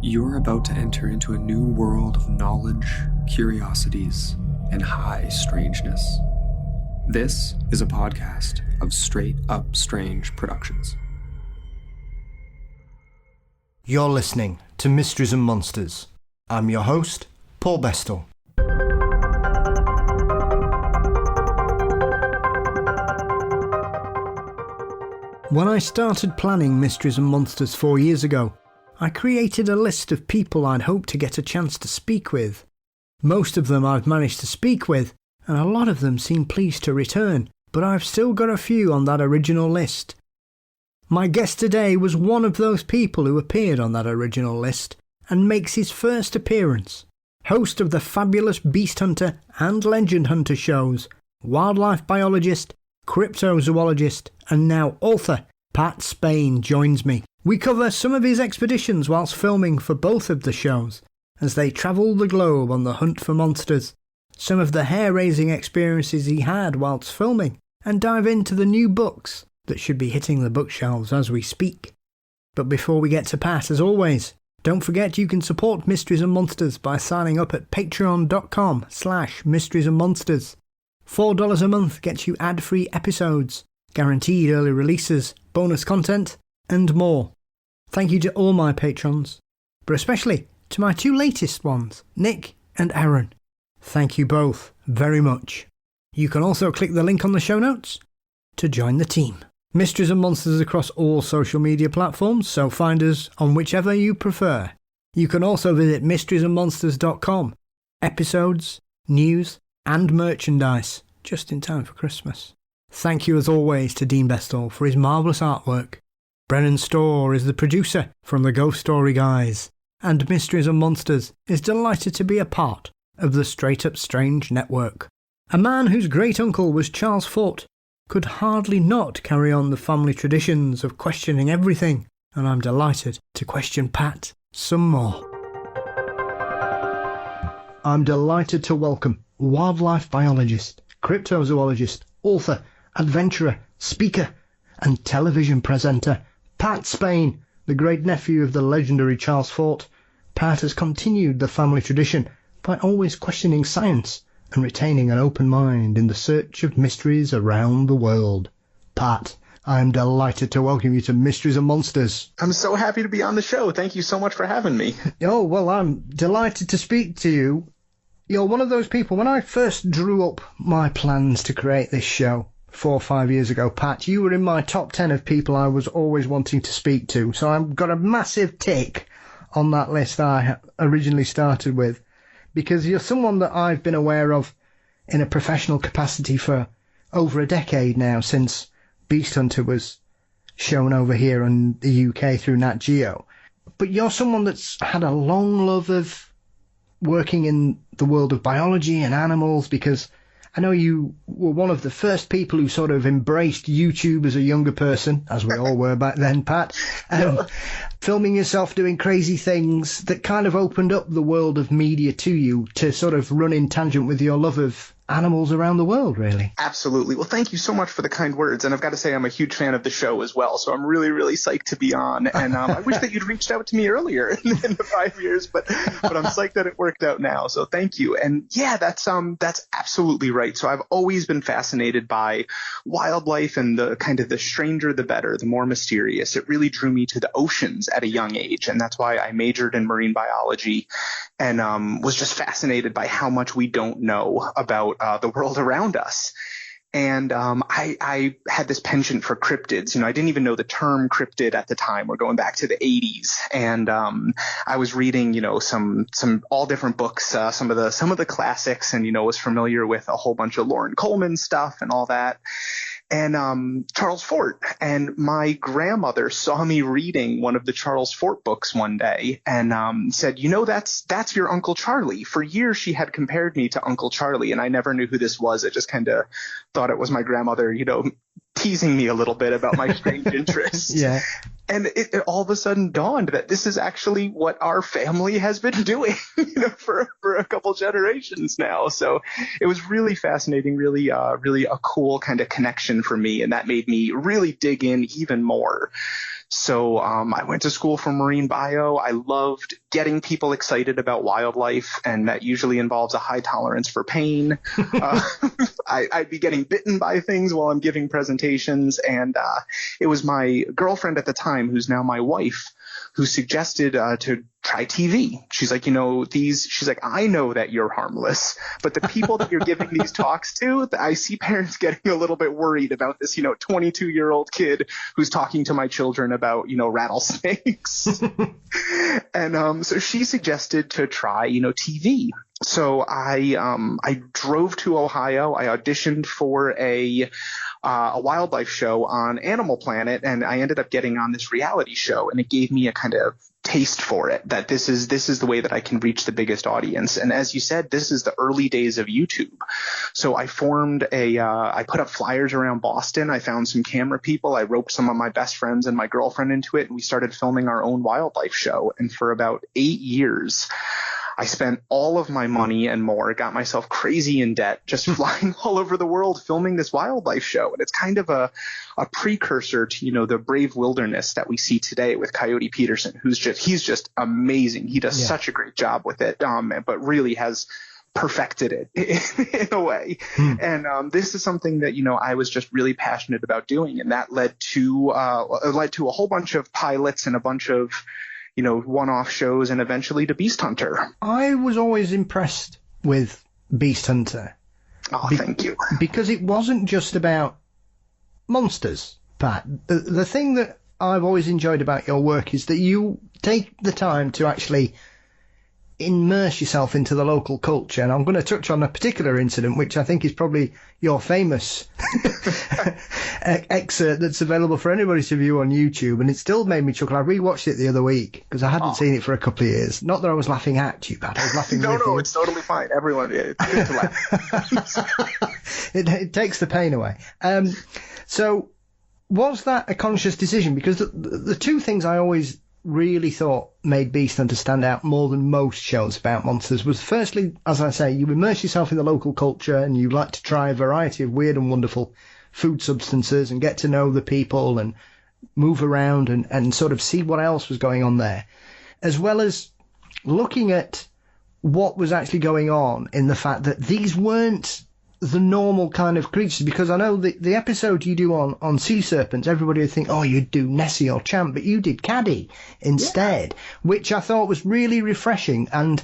You're about to enter into a new world of knowledge, curiosities, and high strangeness. This is a podcast of Straight Up Strange Productions. You're listening to Mysteries and Monsters. I'm your host, Paul Bestel. When I started planning Mysteries and Monsters 4 years ago, I created a list of people I'd hope to get a chance to speak with. Most of them I've managed to speak with, and a lot of them seem pleased to return, but I've still got a few on that original list. My guest today was one of those people who appeared on that original list, and makes his first appearance. Host of the fabulous Beast Hunter and Legend Hunter shows, wildlife biologist, cryptozoologist, and now author, Pat Spain joins me. We cover some of his expeditions whilst filming for both of the shows, as they travel the globe on the hunt for monsters, some of the hair-raising experiences he had whilst filming, and dive into the new books that should be hitting the bookshelves as we speak. But before we get to Pat, as always, don't forget you can support Mysteries and Monsters by signing up at patreon.com/mysteriesandmonsters. $4 a month gets you ad-free episodes, guaranteed early releases, bonus content, and more. Thank you to all my patrons, but especially to my two latest ones, Nick and Aaron. Thank you both very much. You can also click the link on the show notes to join the team. Mysteries and Monsters across all social media platforms, so find us on whichever you prefer. You can also visit mysteriesandmonsters.com. Episodes, news, and merchandise, just in time for Christmas. Thank you as always to Dean Bestel for his marvellous artwork. Brennan Storr is the producer from the Ghost Story Guys, and Mysteries and Monsters is delighted to be a part of the Straight Up Strange network. A man whose great-uncle was Charles Fort could hardly not carry on the family traditions of questioning everything, and I'm delighted to question Pat some more. I'm delighted to welcome wildlife biologist, cryptozoologist, author, adventurer, speaker, and television presenter, Pat Spain, the great-nephew of the legendary Charles Fort. Pat has continued the family tradition by always questioning science and retaining an open mind in the search of mysteries around the world. Pat, I'm delighted to welcome you to Mysteries and Monsters. I'm so happy to be on the show. Thank you so much for having me. Oh, well, I'm delighted to speak to you. You're one of those people, when I first drew up my plans to create this show 4 or 5 years ago, Pat, you were in my top 10 of people I was always wanting to speak to. So I've got a massive tick on that list I originally started with, because you're someone that I've been aware of in a professional capacity for over a decade now, since Beast Hunter was shown over here in the UK through Nat Geo. But you're someone that's had a long love of working in the world of biology and animals, because I know you were one of the first people who sort of embraced YouTube as a younger person, as we all were back then, Pat. Filming yourself doing crazy things that kind of opened up the world of media to you to sort of run in tangent with your love of animals around the world, really. Absolutely. Well, thank you so much for the kind words. And I've got to say, I'm a huge fan of the show as well. So I'm really, really psyched to be on. And I wish that you'd reached out to me earlier in the 5 years, but I'm psyched that it worked out now. So thank you. And yeah, that's absolutely right. So I've always been fascinated by wildlife, and the kind of the stranger, the better, the more mysterious. It really drew me to the oceans at a young age. And that's why I majored in marine biology, and was just fascinated by how much we don't know about the world around us. And I had this penchant for cryptids. I didn't even know the term cryptid at the time. We're going back to the 80s. And I was reading, some all different books, some of the classics, and, was familiar with a whole bunch of Lauren Coleman stuff and all that. And Charles Fort. And my grandmother saw me reading one of the Charles Fort books one day and said, that's your Uncle Charlie. For years, she had compared me to Uncle Charlie, and I never knew who this was. I just kind of thought it was my grandmother, teasing me a little bit about my strange interests. Yeah. And it all of a sudden dawned that this is actually what our family has been doing, for a couple generations now. So it was really fascinating, really a cool kind of connection for me. And that made me really dig in even more So I went to school for marine bio. I loved getting people excited about wildlife, and that usually involves a high tolerance for pain. I'd be getting bitten by things while I'm giving presentations, and it was my girlfriend at the time, who's now my wife, who suggested to try TV. She's like, she's like, I know that you're harmless, but the people that you're giving these talks to, I see parents getting a little bit worried about this, 22-year-old kid who's talking to my children about, rattlesnakes. And so she suggested to try, TV. So I drove to Ohio. I auditioned for a wildlife show on Animal Planet, and I ended up getting on this reality show, and it gave me a kind of taste for it, that this is the way that I can reach the biggest audience. And as you said, this is the early days of YouTube. So I formed I put up flyers around Boston. I found some camera people. I roped some of my best friends and my girlfriend into it, and we started filming our own wildlife show. And for about 8 years, I spent all of my money and more, got myself crazy in debt, just flying all over the world filming this wildlife show. And it's kind of a precursor to, the brave wilderness that we see today with Coyote Peterson, he's just amazing. He does such a great job with it, but really has perfected it in a way. And this is something that, I was just really passionate about doing. And that led to a whole bunch of pilots and a bunch of one-off shows, and eventually to Beast Hunter. I was always impressed with Beast Hunter. Oh, thank you. Because it wasn't just about monsters, Pat. The thing that I've always enjoyed about your work is that you take the time to actually immerse yourself into the local culture. And I'm going to touch on a particular incident, which I think is probably your famous excerpt that's available for anybody to view on YouTube. And it still made me chuckle. I rewatched it the other week because I hadn't seen it for a couple of years. Not that I was laughing at you, Pat. I was laughing with you. No, it's totally fine. Everyone, it's good to laugh. It takes the pain away. So was that a conscious decision? Because the two things I always really thought made Beast Hunter stand out more than most shows about monsters was, firstly, as I say, you immerse yourself in the local culture and you like to try a variety of weird and wonderful food substances and get to know the people and move around and sort of see what else was going on there, as well as looking at what was actually going on in the fact that these weren't the normal kind of creatures. Because I know the episode you do on sea serpents, everybody would think, oh, you'd do Nessie or Champ, but you did Caddy instead, which I thought was really refreshing. And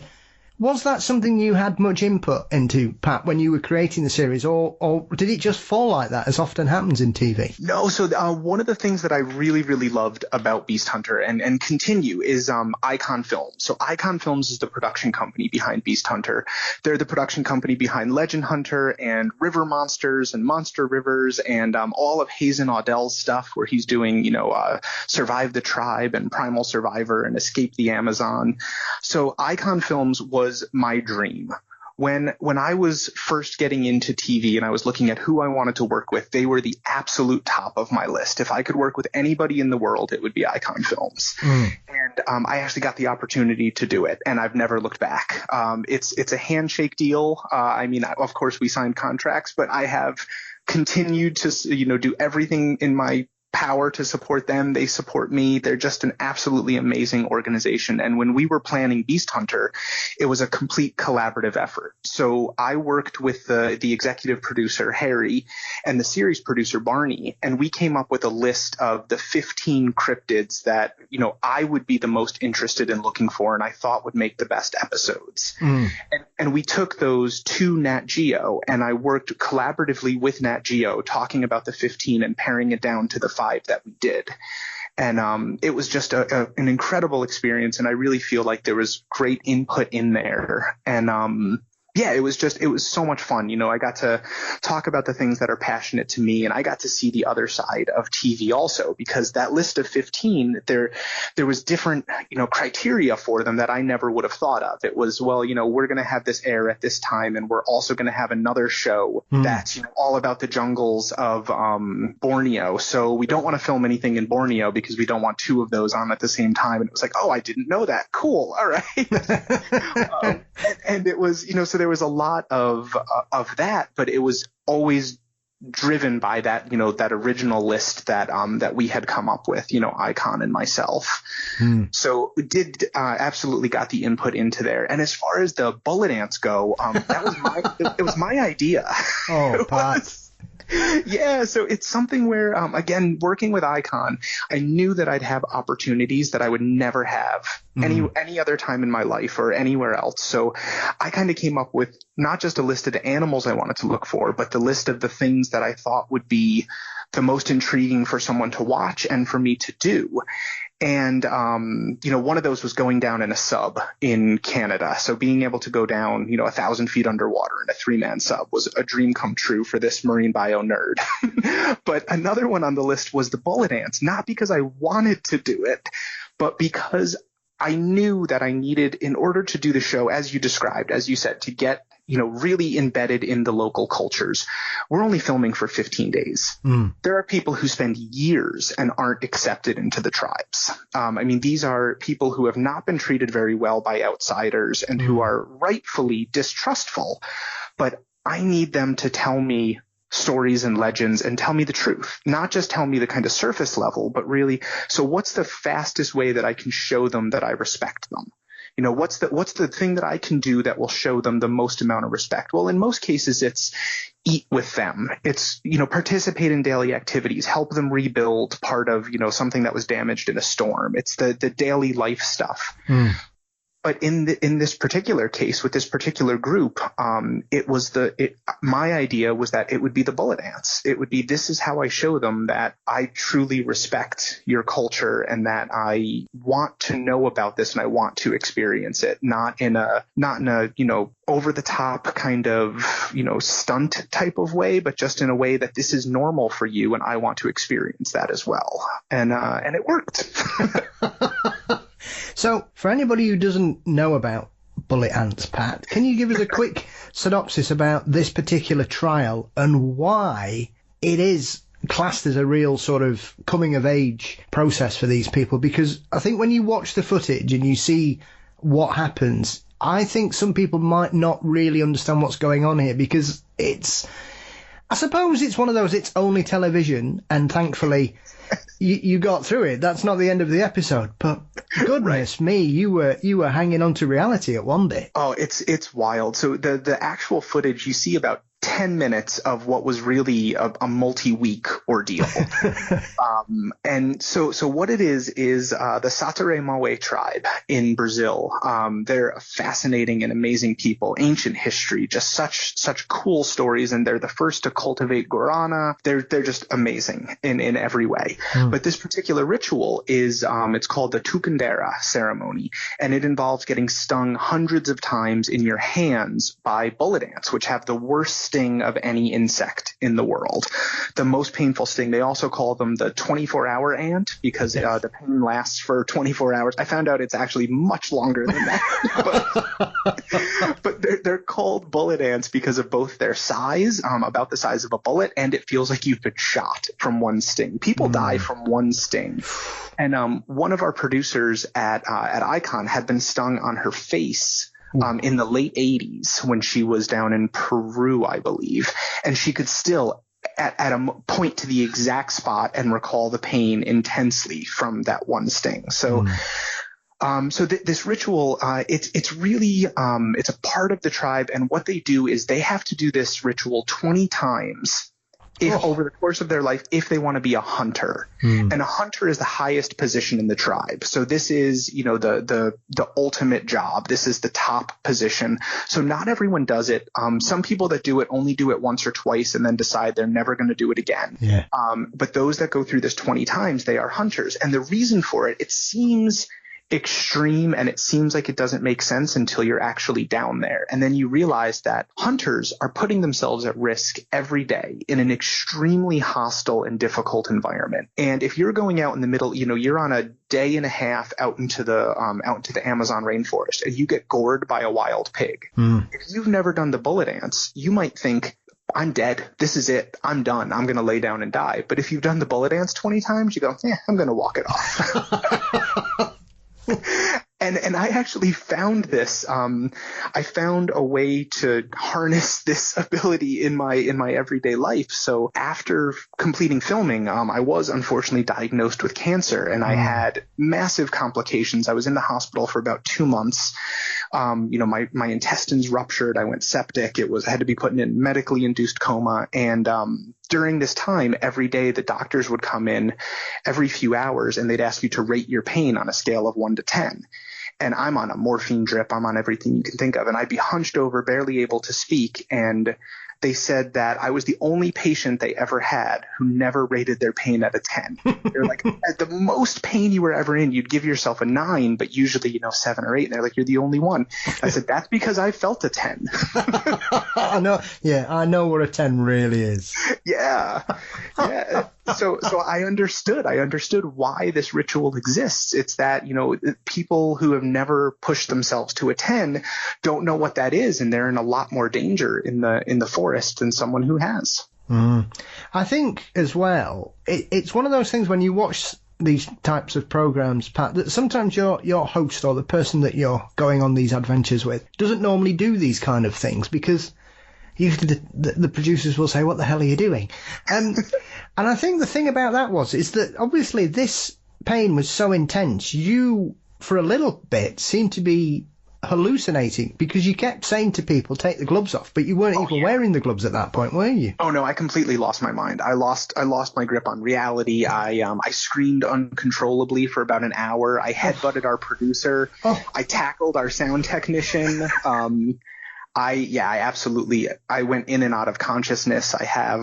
was that something you had much input into, Pat, when you were creating the series, or did it just fall like that, as often happens in TV? No, so one of the things that I really, really loved about Beast Hunter and continue is Icon Films. So Icon Films is the production company behind Beast Hunter. They're the production company behind Legend Hunter and River Monsters and Monster Rivers and all of Hazen Audell's stuff, where he's doing, Survive the Tribe and Primal Survivor and Escape the Amazon. So Icon Films was my dream. When I was first getting into TV and I was looking at who I wanted to work with, they were the absolute top of my list. If I could work with anybody in the world, it would be Icon Films. And I actually got the opportunity to do it, and I've never looked back. It's a handshake deal. Of course, we signed contracts, but I have continued to do everything in my power to support them. They support me. They're just an absolutely amazing organization. And when we were planning Beast Hunter, it was a complete collaborative effort. So I worked with the executive producer, Harry, and the series producer, Barney, and we came up with a list of the 15 cryptids that, I would be the most interested in looking for and I thought would make the best episodes. And we took those to Nat Geo, and I worked collaboratively with Nat Geo, talking about the 15 and paring it down to the 5 that we did. And it was just an incredible experience, and I really feel like there was great input in there. And it was so much fun. I got to talk about the things that are passionate to me, and I got to see the other side of TV also, because that list of 15, there was different, criteria for them that I never would have thought of. It was, we're going to have this air at this time, and we're also going to have another show that's, all about the jungles of Borneo. So we don't want to film anything in Borneo because we don't want 2 of those on at the same time. And it was like, oh, I didn't know that. Cool. All right. And it was, so there was a lot of that, but it was always driven by that, that original list that we had come up with, Icon and myself. So we did absolutely got the input into there. And as far as the bullet ants go, that was it was my idea. Oh, Pat. Yeah, so it's something where, again, working with Icon, I knew that I'd have opportunities that I would never have any other time in my life or anywhere else. So I kind of came up with not just a list of the animals I wanted to look for, but the list of the things that I thought would be the most intriguing for someone to watch and for me to do. And, one of ththose was going down in a sub in Canada. So being able to go down, 1,000 feet underwater in a 3-man sub was a dream come true for this marine bio nerd. But another one on the list was the bullet ants, not because I wanted to do it, but because I knew that I needed, in order to do the show, as you described, as you said, to get, really embedded in the local cultures. We're only filming for 15 days. There are people who spend years and aren't accepted into the tribes. These are people who have not been treated very well by outsiders and who are rightfully distrustful. But I need them to tell me stories and legends and tell me the truth, not just tell me the kind of surface level, but really, so what's the fastest way that I can show them that I respect them? What's the thing that I can do that will show them the most amount of respect? Well, in most cases, it's eat with them. It's, participate in daily activities, help them rebuild part of, something that was damaged in a storm. It's the daily life stuff. But in this particular case with this particular group, my idea was that it would be the bullet ants. It would be, this is how I show them that I truly respect your culture and that I want to know about this and I want to experience it, not in a over the top kind of, stunt type of way, but just in a way that this is normal for you and I want to experience that as well. And it worked. So, for anybody who doesn't know about bullet ants, Pat, can you give us a quick synopsis about this particular trial and why it is classed as a real sort of coming-of-age process for these people? Because I think when you watch the footage and you see what happens, I think some people might not really understand what's going on here, because I suppose it's one of those, it's only television, and thankfully you got through it. That's not the end of the episode, but goodness me, you were hanging on to reality at one bit. Oh, it's wild. So the actual footage, you see about 10 minutes of what was really a multi-week ordeal. And so what it is the Satare Mawe tribe in Brazil. They're fascinating and amazing people, ancient history, just such cool stories. And they're the first to cultivate guarana. They're just amazing in every way. But this particular ritual is, it's called the tucundera ceremony. And it involves getting stung hundreds of times in your hands by bullet ants, which have the worst sting of any insect in the world. The most painful sting. They also call them the 24-hour ant because the pain lasts for 24 hours. I found out it's actually much longer than that. but they're called bullet ants because of both their size, about the size of a bullet, and it feels like you've been shot from one sting. People die from one sting. And one of our producers at Icon had been stung on her face in the late 80s when she was down in Peru, I believe. And she could still at a point to the exact spot and recall the pain intensely from that one sting. So this ritual, it's really, it's a part of the tribe. And what they do is they have to do this ritual 20 times over the course of their life, if they want to be a hunter. And a hunter is the highest position in the tribe. So this is, the ultimate job. This is the top position. So not everyone does it. Some people that do it only do it once or twice and then decide they're never going to do it again. Yeah. But those that go through this 20 times, they are hunters. And the reason for it seems extreme and it seems like it doesn't make sense until you're actually down there. And then you realize that hunters are putting themselves at risk every day in an extremely hostile and difficult environment. And if you're going out in the middle, you're on a day and a half out into the Amazon rainforest and you get gored by a wild pig. If you've never done the bullet ants, you might think, I'm dead. This is it. I'm done. I'm going to lay down and die. But if you've done the bullet ants 20 times, you go, I'm going to walk it off. And I actually found this. I found a way to harness this ability in my everyday life. So after completing filming, I was unfortunately diagnosed with cancer, and I had massive complications. I was in the hospital for about 2 months. My intestines ruptured. I went septic. I had to be put in a medically induced coma. And during this time, every day the doctors would come in every few hours, and they'd ask you to rate your pain on a scale of 1 to 10. And I'm on a morphine drip. I'm on everything you can think of. And I'd be hunched over, barely able to speak. And they said that I was the only patient they ever had who never rated their pain at a 10. They're like, at the most pain you were ever in, you'd give yourself a 9, but usually, 7 or 8. And they're like, you're the only one. I said, that's because I felt a 10. I know. Yeah, I know what a 10 really is. Yeah. So I understood why this ritual exists. It's that, people who have never pushed themselves to a 10 don't know what that is, and they're in a lot more danger in the forest than someone who has. I think as well, it's one of those things when you watch these types of programs, Pat, that sometimes your host or the person that you're going on these adventures with doesn't normally do these kind of things, because usually the producers will say, what the hell are you doing? And I think the thing about that is that obviously this pain was so intense, you, for a little bit, seemed to be hallucinating, because you kept saying to people, take the gloves off, but you weren't even wearing the gloves at that point, were you? Oh no, I completely lost my mind. I lost my grip on reality. I screamed uncontrollably for about an hour. I headbutted our producer. I tackled our sound technician. I went in and out of consciousness. I have,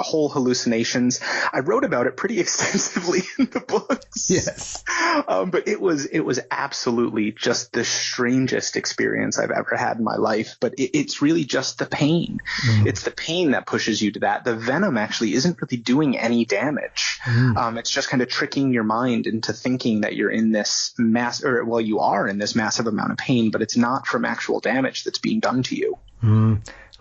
whole hallucinations. I wrote about it pretty extensively in the books. Yes. But it was absolutely just the strangest experience I've ever had in my life. But it's really just the pain. It's the pain that pushes you to that. The venom actually isn't really doing any damage. It's just kind of tricking your mind into thinking that you're in this you are in this massive amount of pain, but it's not from actual damage that's being done to you.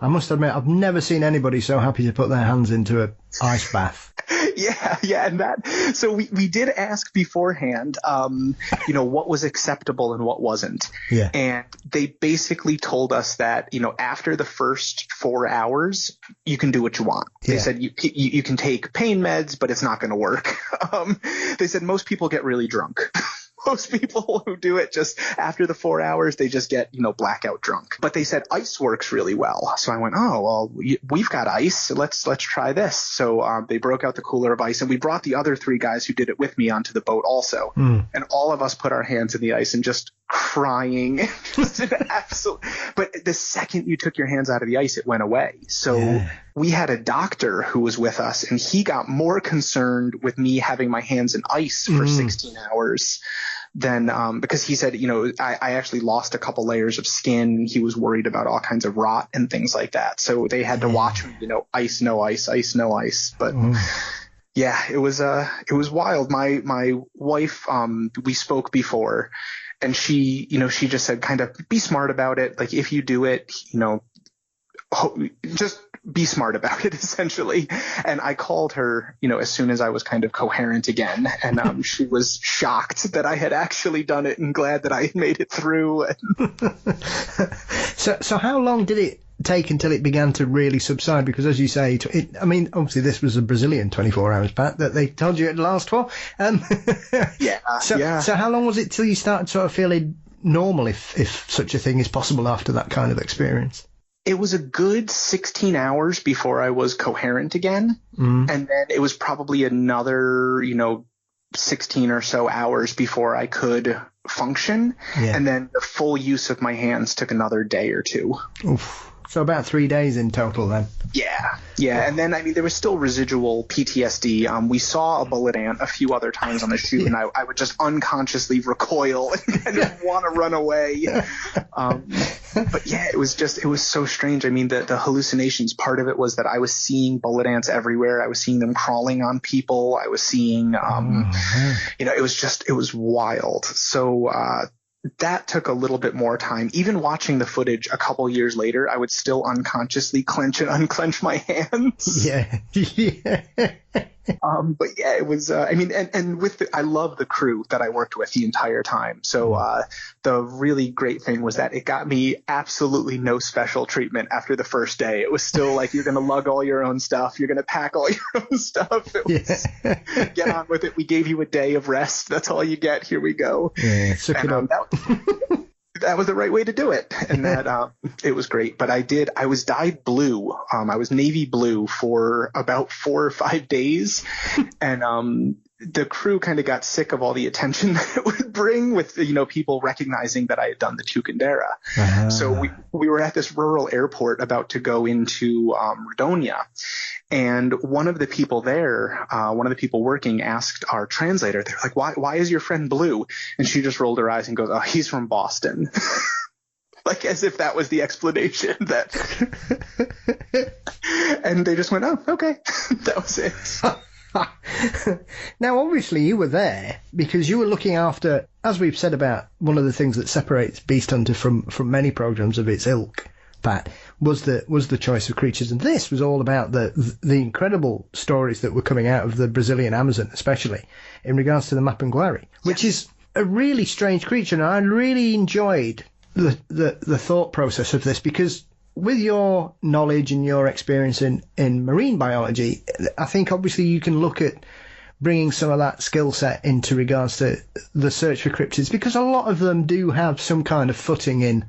I must admit, I've never seen anybody so happy to put their hands into an ice bath. Yeah, and so we did ask beforehand, what was acceptable and what wasn't. Yeah. And they basically told us that, after the first 4 hours, you can do what you want. They said you can take pain meds, but it's not going to work. They said most people get really drunk. Most people who do it just after the 4 hours, they just get, blackout drunk. But they said ice works really well. So I went, we've got ice. So let's try this. So they broke out the cooler of ice, and we brought the other 3 guys who did it with me onto the boat also. And all of us put our hands in the ice and just crying. Just an absolute. But the second you took your hands out of the ice, it went away. So we had a doctor who was with us, and he got more concerned with me having my hands in ice for 16 hours than because he said, I actually lost a couple layers of skin. He was worried about all kinds of rot and things like that. So they had to watch me, ice, no ice, ice, no ice. But yeah, it was wild. My wife, we spoke before, and she just said, kind of be smart about it. Like, if you do it, just be smart about it, essentially. And I called her, as soon as I was kind of coherent again, and she was shocked that I had actually done it and glad that I had made it through. So how long did it take until it began to really subside? Because as you say, obviously this was a Brazilian 24 hours, Pat, that they told you it'd last for. So how long was it till you started sort of feeling normal, if such a thing is possible after that kind of experience? It was a good 16 hours before I was coherent again. And then it was probably another, 16 or so hours before I could function. And then the full use of my hands took another day or 2. Oof. So about 3 days in total then. Yeah. And then, there was still residual PTSD. We saw a bullet ant a few other times on the shoot, and I would just unconsciously recoil and kind of want to run away. But yeah, it was so strange. The hallucinations, part of it was that I was seeing bullet ants everywhere. I was seeing them crawling on people. I was seeing, it was wild. So, that took a little bit more time. Even watching the footage a couple years later, I would still unconsciously clench and unclench my hands. Yeah. But yeah, it was, I mean, and I love the crew that I worked with the entire time. So, the really great thing was that it got me absolutely no special treatment after the first day. It was still like, you're going to lug all your own stuff. You're going to pack all your own stuff. It was, get on with it. We gave you a day of rest. That's all you get. Here we go. Yeah, suck it up. That was the right way to do it. And that, it was great. But I was dyed blue. I was navy blue for about 4 or 5 days. And, the crew kind of got sick of all the attention that it would bring with, people recognizing that I had done the tucundera. So we were at this rural airport about to go into, Rodonia. And one of the people there, one of the people working asked our translator, they're like, why is your friend blue? And she just rolled her eyes and goes, oh, he's from Boston. Like as if that was the explanation that, and they just went, oh, okay. That was it. Now, obviously, you were there because you were looking after, as we've said about one of the things that separates Beast Hunter from many programs of its ilk, Pat, was the choice of creatures, and this was all about the incredible stories that were coming out of the Brazilian Amazon, especially in regards to the Mapinguari, guari, which is a really strange creature, and I really enjoyed the thought process of this because, with your knowledge and your experience in marine biology, I think obviously you can look at bringing some of that skill set into regards to the search for cryptids, because a lot of them do have some kind of footing in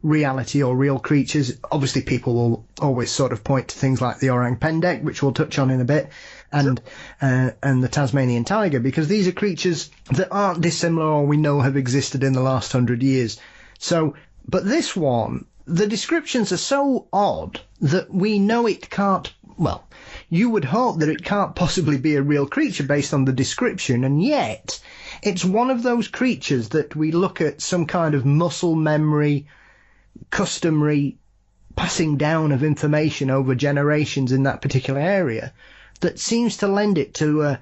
reality or real creatures. Obviously, people will always sort of point to things like the orang pendeck, which we'll touch on in a bit, and the Tasmanian tiger, because these are creatures that aren't dissimilar or we know have existed in the last 100 years. So, but this one, the descriptions are so odd that we know it can't, well, you would hope that it can't possibly be a real creature based on the description, and yet it's one of those creatures that we look at some kind of muscle memory, customary passing down of information over generations in that particular area that seems to lend it to a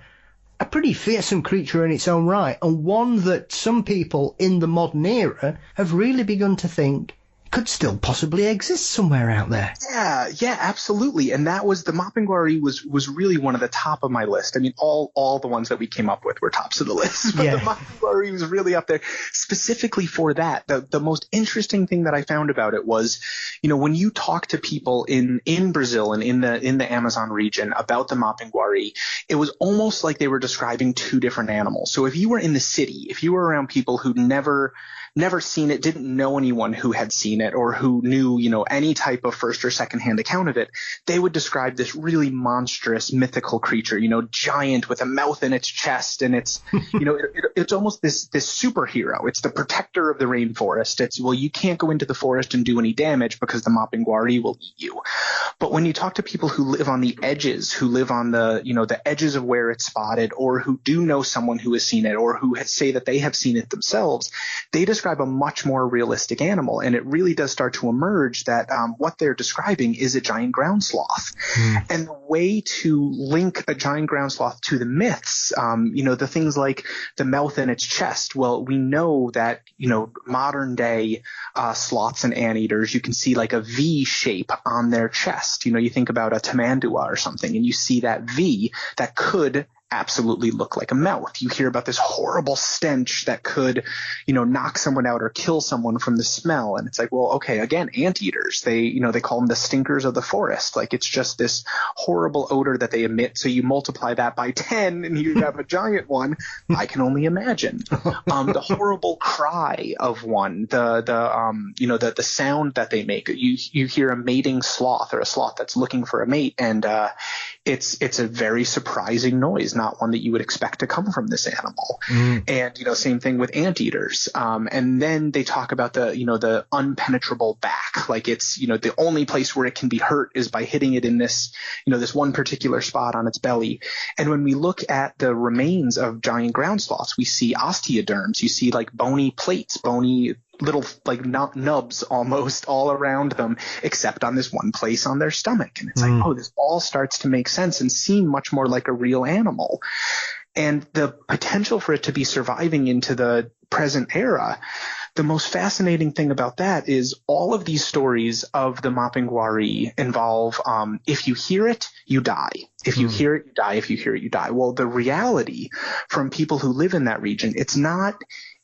pretty fearsome creature in its own right, and one that some people in the modern era have really begun to think could still possibly exist somewhere out there. Yeah, absolutely. And that was, the Mapinguari was really one of the top of my list. I mean, all the ones that we came up with were tops of the list, but the Mapinguari was really up there specifically for that. The most interesting thing that I found about it was, when you talk to people in Brazil and in the Amazon region about the Mapinguari, it was almost like they were describing two different animals. So if you were in the city, if you were around people who'd never seen it, didn't know anyone who had seen it or who knew, any type of first or secondhand account of it, they would describe this really monstrous mythical creature, giant with a mouth in its chest. And it's, it's almost this superhero. It's the protector of the rainforest. It's, well, you can't go into the forest and do any damage because the Mapinguari will eat you. But when you talk to people who live on the edges, who live on the edges of where it's spotted, or who do know someone who has seen it, or who say that they have seen it themselves, they describe a much more realistic animal. And it really does start to emerge that what they're describing is a giant ground sloth. And the way to link a giant ground sloth to the myths, the things like the mouth in its chest, well, we know that, modern day sloths and anteaters, you can see like a V shape on their chest. You think about a tamandua or something, and you see that V that could absolutely look like a mouth. You hear about this horrible stench that could, knock someone out or kill someone from the smell. And it's like, well, okay, again, anteaters, they call them the stinkers of the forest. Like, it's just this horrible odor that they emit. So you multiply that by 10 and you have a giant one. I can only imagine. The horrible cry of one, the sound that they make. You hear a mating sloth or a sloth that's looking for a mate, and it's a very surprising noise, not one that you would expect to come from this animal. And, same thing with anteaters. And then they talk about the unpenetrable back. Like, it's, the only place where it can be hurt is by hitting it in this, this one particular spot on its belly. And when we look at the remains of giant ground sloths, we see osteoderms. You see like bony plates, bony little like nubs almost all around them, except on this one place on their stomach. And it's like, oh, this all starts to make sense and seem much more like a real animal. And the potential for it to be surviving into the present era, the most fascinating thing about that is all of these stories of the mopping guari involve if you hear it, you die. If you hear it, you die. If you hear it, you die. Well, the reality from people who live in that region, it's not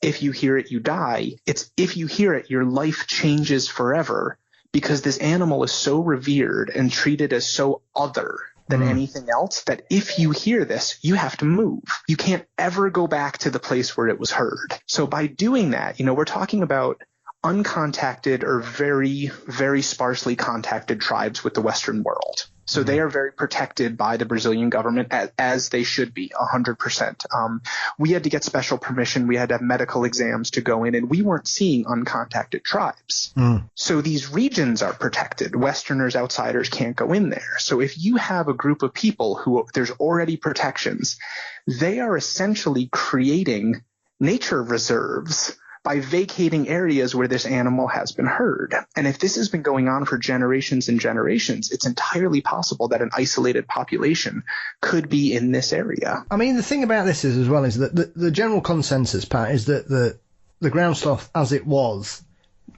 if you hear it, you die. It's if you hear it, your life changes forever, because this animal is so revered and treated as so other than anything else that if you hear this, you have to move. You can't ever go back to the place where it was heard. So by doing that, we're talking about uncontacted or very, very sparsely contacted tribes with the Western world. So they are very protected by the Brazilian government, as they should be, 100%. We had to get special permission. We had to have medical exams to go in, and we weren't seeing uncontacted tribes. So these regions are protected. Westerners, outsiders can't go in there. So if you have a group of people who there's already protections, they are essentially creating nature reserves by vacating areas where this animal has been heard. And if this has been going on for generations and generations, it's entirely possible that an isolated population could be in this area. I mean, the thing about this is as well is that the general consensus, Pat, is that the ground sloth as it was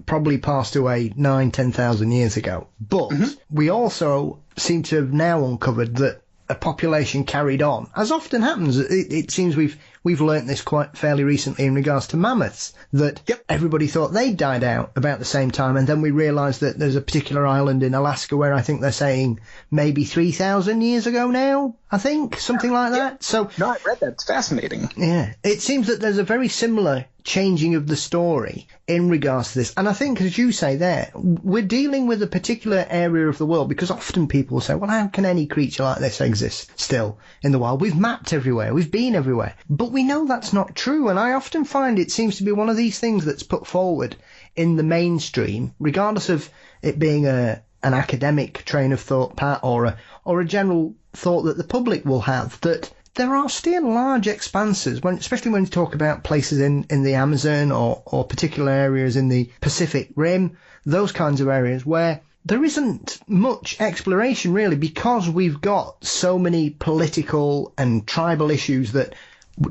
probably passed away 9,000-10,000 years ago. But we also seem to have now uncovered that a population carried on. As often happens, it seems we've learnt this quite fairly recently in regards to mammoths, that everybody thought they died out about the same time, and then we realised that there's a particular island in Alaska where I think they're saying maybe 3,000 years ago now, I think, something like that. So no, I read that. It's fascinating. Yeah, it seems that there's a very similar changing of the story in regards to this. And I think, as you say there, we're dealing with a particular area of the world, because often people say, well, how can any creature like this exist still in the wild? We've mapped everywhere, we've been everywhere, but we know that's not true. And I often find it seems to be one of these things that's put forward in the mainstream, regardless of it being an academic train of thought, Pat, or a general thought that the public will have, that there are still large expanses, especially when you talk about places in the Amazon or particular areas in the Pacific Rim, those kinds of areas where there isn't much exploration really, because we've got so many political and tribal issues that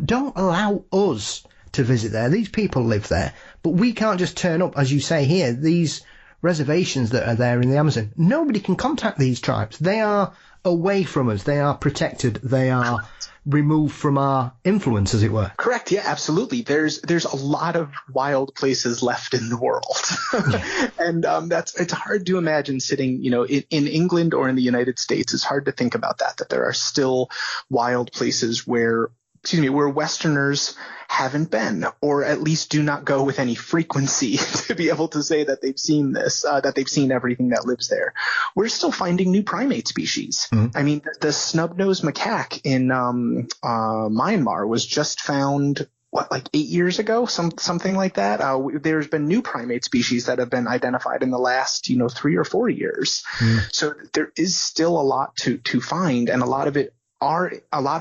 don't allow us to visit there. These people live there, but we can't just turn up, as you say here, these reservations that are there in the Amazon. Nobody can contact these tribes. They are away from us. They are protected. They are removed from our influence, as it were. Correct. Yeah, absolutely. There's a lot of wild places left in the world. And it's hard to imagine sitting, in England or in the United States. It's hard to think about that there are still wild places where Westerners haven't been, or at least do not go with any frequency to be able to say that they've seen this, that they've seen everything that lives there. We're still finding new primate species. I mean, the snub-nosed macaque in Myanmar was just found, like 8 years ago, something like that. There's been new primate species that have been identified in the last, 3 or 4 years. So there is still a lot to find, and a lot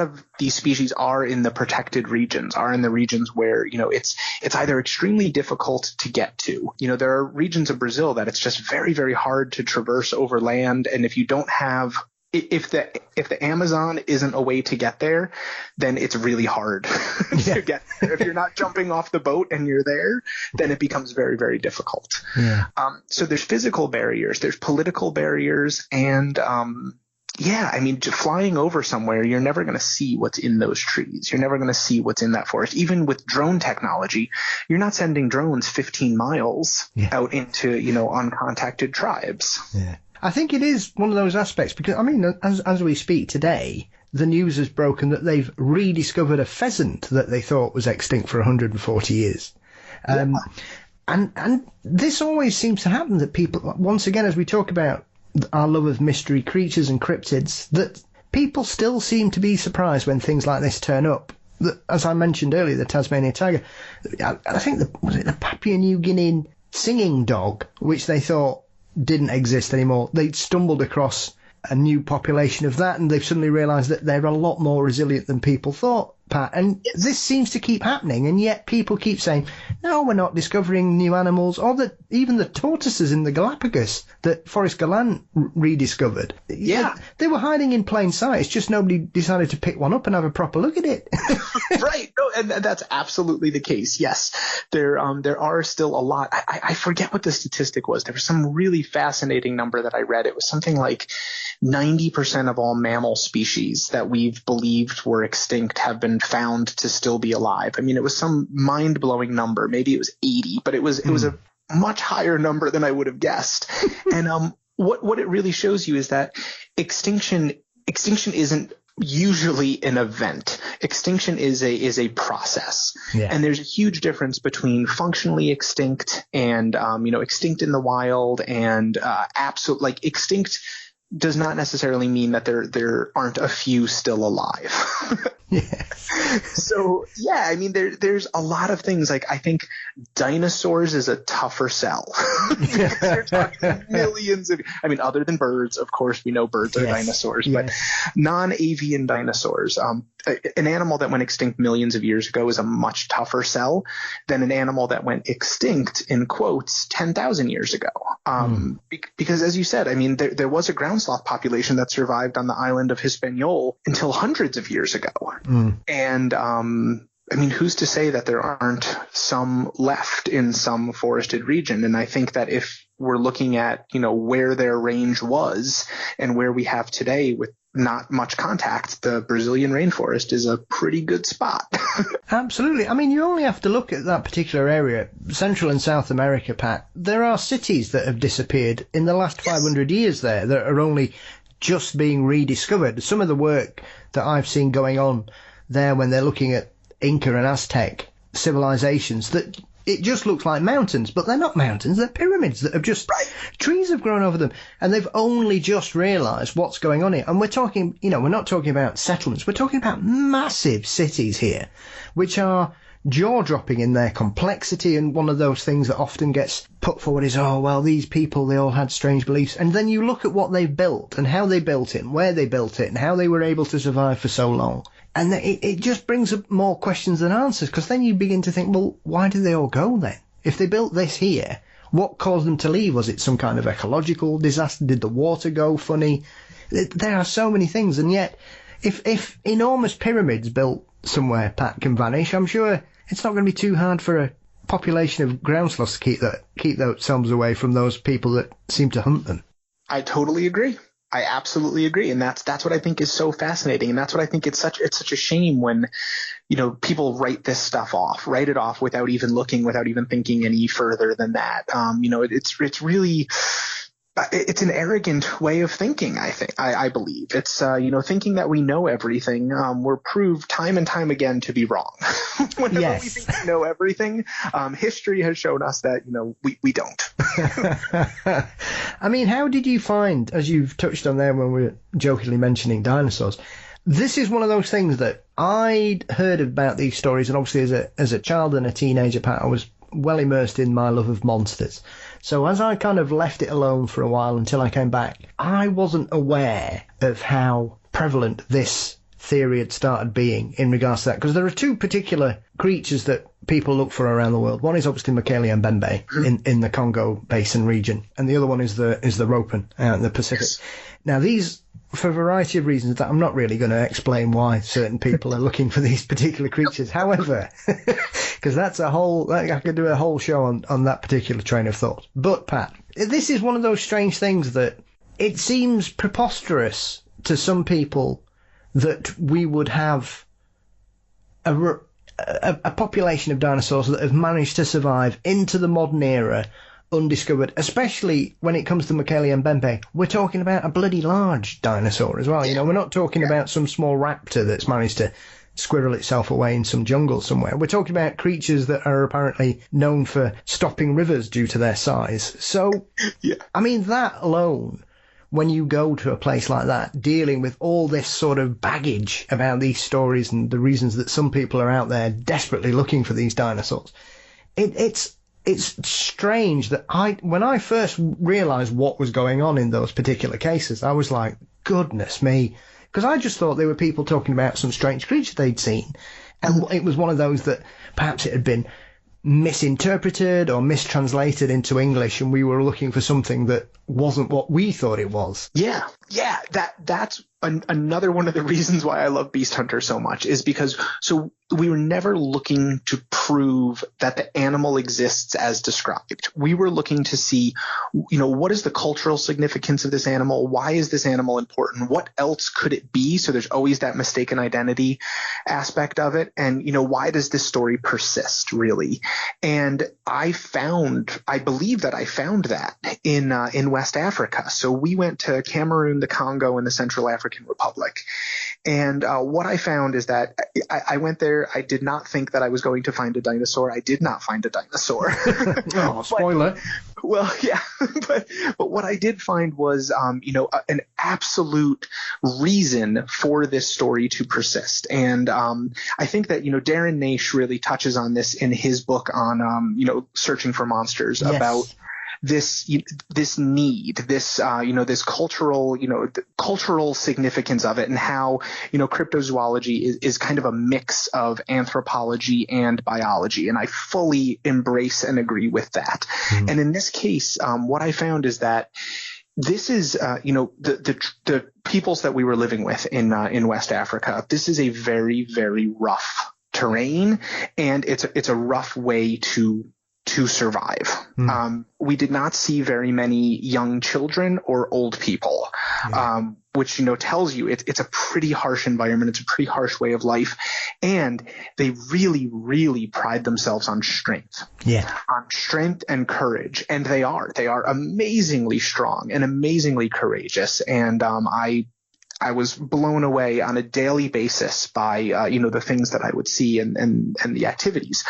of these species are in the protected regions, are in the regions where, it's either extremely difficult to get to. There are regions of Brazil that it's just very, very hard to traverse over land. And if you don't have, if the Amazon isn't a way to get there, then it's really hard to get there. If you're not jumping off the boat and you're there, then it becomes very, very difficult. So there's physical barriers, there's political barriers, and, flying over somewhere, you're never going to see what's in those trees. You're never going to see what's in that forest. Even with drone technology, you're not sending drones 15 miles out into, uncontacted tribes. Yeah. I think it is one of those aspects, because, as we speak today, the news has broken that they've rediscovered a pheasant that they thought was extinct for 140 years. And this always seems to happen, that people, once again, as we talk about our love of mystery creatures and cryptids, that people still seem to be surprised when things like this turn up. As I mentioned earlier, the Tasmanian tiger, I think the Papua New Guinean singing dog, which they thought didn't exist anymore, they'd stumbled across a new population of that, and they've suddenly realised that they're a lot more resilient than people thought Pat, and this seems to keep happening, and yet people keep saying, no, we're not discovering new animals, or that even the tortoises in the Galapagos that Forrest Galland rediscovered. Yeah. They were hiding in plain sight. It's just nobody decided to pick one up and have a proper look at it. Right. No, and that's absolutely the case. Yes. There are still a lot. I forget what the statistic was. There was some really fascinating number that I read. It was something like 90% of all mammal species that we've believed were extinct have been found to still be alive. I mean, it was some mind-blowing number. Maybe it was 80, but it was a much higher number than I would have guessed. And what it really shows you is that extinction isn't usually an event. Extinction is a process. Yeah. And there's a huge difference between functionally extinct and extinct in the wild and extinct does not necessarily mean that there aren't a few still alive. Yes. So yeah, I mean there's a lot of things. Like I think dinosaurs is a tougher sell. You're talking millions of. I mean, other than birds, of course, we know birds are dinosaurs, but non-avian dinosaurs. An animal that went extinct millions of years ago is a much tougher sell than an animal that went extinct in quotes 10,000 years ago. Because as you said, I mean there was a ground sloth population that survived on the island of Hispaniola until hundreds of years ago. And I mean, who's to say that there aren't some left in some forested region? And I think that if we're looking at, where their range was and where we have today with not much contact, the Brazilian rainforest is a pretty good spot. Absolutely. I mean, you only have to look at that particular area, Central and South America, Pat. There are cities that have disappeared in the last 500 years there that are only just being rediscovered. Some of the work that I've seen going on there when they're looking at Inca and Aztec civilizations, that it just looks like mountains, but they're not mountains, they're pyramids that have just, trees have grown over them, and they've only just realised what's going on here. And we're talking, we're not talking about settlements, we're talking about massive cities here, which are jaw-dropping in their complexity. And one of those things that often gets put forward is, oh, well, these people, they all had strange beliefs. And then you look at what they've built and how they built it and where they built it and how they were able to survive for so long. And it just brings up more questions than answers, because then you begin to think, well, why did they all go then? If they built this here, what caused them to leave? Was it some kind of ecological disaster? Did the water go funny? There are so many things. And yet, if enormous pyramids built somewhere, Pat, can vanish, I'm sure it's not going to be too hard for a population of ground sloths to keep themselves away from those people that seem to hunt them. I totally agree. I absolutely agree. And that's what I think is so fascinating. And that's what I think it's such a shame when, people write it off without even looking, without even thinking any further than that. It's really, it's an arrogant way of thinking. I believe it's, thinking that we know everything. We're proved time and time again to be wrong. Whenever we think we know everything, history has shown us that, we don't. I mean, how did you find, as you've touched on there when we were jokingly mentioning dinosaurs, this is one of those things that I'd heard about these stories, and obviously as a child and a teenager, Pat, I was well immersed in my love of monsters. So as I kind of left it alone for a while until I came back, I wasn't aware of how prevalent this theory had started being in regards to that, because there are two particular creatures that people look for around the world. One is obviously Mongolian in the Congo Basin region, and the other one is the ropen out in the Pacific. Yes. Now these, for a variety of reasons that I'm not really going to explain why certain people are looking for these particular creatures. However, because I could do a whole show on that particular train of thought. But Pat, this is one of those strange things that it seems preposterous to some people that we would have a population of dinosaurs that have managed to survive into the modern era undiscovered, especially when it comes to Mongolian. We're talking about a bloody large dinosaur as well. We're not talking about some small raptor that's managed to squirrel itself away in some jungle somewhere. We're talking about creatures that are apparently known for stopping rivers due to their size. So, I mean, that alone, when you go to a place like that, dealing with all this sort of baggage about these stories and the reasons that some people are out there desperately looking for these dinosaurs, it's strange that when I first realised what was going on in those particular cases, I was like, goodness me, because I just thought they were people talking about some strange creature they'd seen. And it was one of those that perhaps it had been misinterpreted or mistranslated into English, and we were looking for something that wasn't what we thought it was. Yeah. That's another one of the reasons why I love Beast Hunter so much, is because we were never looking to prove that the animal exists as described. We were looking to see, what is the cultural significance of this animal? Why is this animal important? What else could it be? So there's always that mistaken identity aspect of it. And, why does this story persist, really? And I believe that I found that in West Africa. So we went to Cameroon, the Congo, and the Central African Republic. And what I found is that I went there. I did not think that I was going to find a dinosaur. I did not find a dinosaur. Oh, spoiler. Well, yeah, but what I did find was, an absolute reason for this story to persist. And I think that, Darren Naish really touches on this in his book on, Searching for Monsters, yes, about this need, this cultural significance of it, and how, cryptozoology is kind of a mix of anthropology and biology. And I fully embrace and agree with that. Mm-hmm. And in this case, what I found is that this is, the peoples that we were living with in West Africa. This is a very, very rough terrain, and it's a rough way to survive. We did not see very many young children or old people, which, tells you it's a pretty harsh environment. It's a pretty harsh way of life. And they really, really pride themselves on strength. Yeah. On strength and courage. And they are amazingly strong and amazingly courageous. And I was blown away on a daily basis by, the things that I would see and the activities.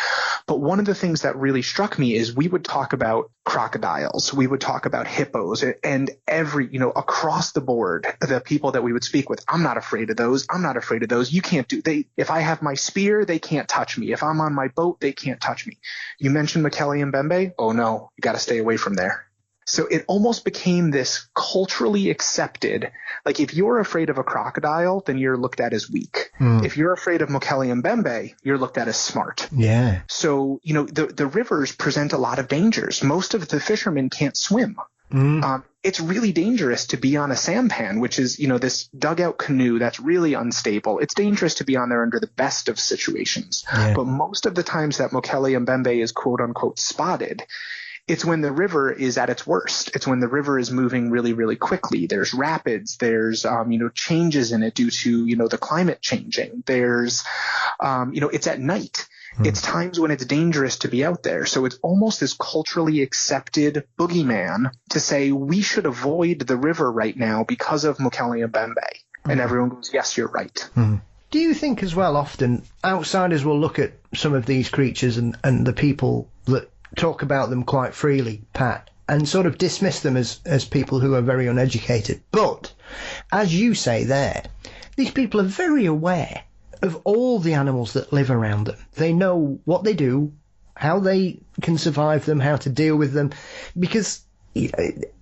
But one of the things that really struck me is we would talk about crocodiles. We would talk about hippos, and across the board, the people that we would speak with, I'm not afraid of those. I'm not afraid of those. You can't if I have my spear, they can't touch me. If I'm on my boat, they can't touch me. You mentioned Mokele and Mbembe? Oh no, you got to stay away from there. So it almost became this culturally accepted, like if you're afraid of a crocodile, then you're looked at as weak. If you're afraid of Mokele and Mbembe, you're looked at as smart. Yeah. So, the rivers present a lot of dangers. Most of the fishermen can't swim. It's really dangerous to be on a sampan, which is, this dugout canoe that's really unstable. It's dangerous to be on there under the best of situations. Yeah. But most of the times that Mokele and Mbembe is quote unquote spotted, it's when the river is at its worst. It's when the river is moving really, really quickly. There's rapids. There's, changes in it due to, the climate changing. There's, it's at night. It's times when it's dangerous to be out there. So it's almost this culturally accepted boogeyman to say we should avoid the river right now because of Mokele and Mbembe. And everyone goes, yes, you're right. Do you think as well, often outsiders will look at some of these creatures and the people that talk about them quite freely, Pat, and sort of dismiss them as people who are very uneducated. But, as you say there, these people are very aware of all the animals that live around them. They know what they do, how they can survive them, how to deal with them, because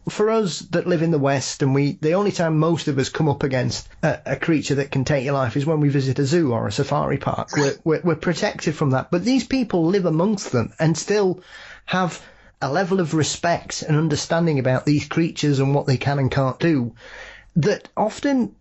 for us that live in the West, and the only time most of us come up against a creature that can take your life is when we visit a zoo or a safari park. We're protected from that. But these people live amongst them and still have a level of respect and understanding about these creatures and what they can and can't do that often,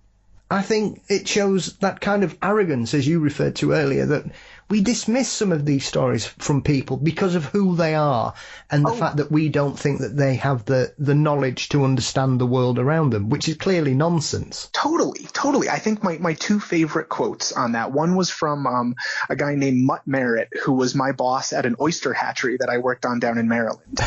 I think, it shows that kind of arrogance, as you referred to earlier, that we dismiss some of these stories from people because of who they are and the fact that we don't think that they have the knowledge to understand the world around them, which is clearly nonsense. Totally. I think my two favorite quotes on that, one was from a guy named Mutt Merritt, who was my boss at an oyster hatchery that I worked on down in Maryland.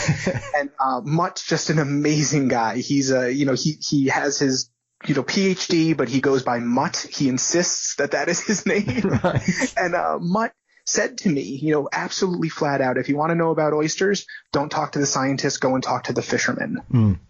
And Mutt's just an amazing guy. He's he has his PhD, but he goes by Mutt. He insists that is his name. Right. And Mutt said to me, absolutely flat out, if you want to know about oysters, don't talk to the scientists, go and talk to the fishermen.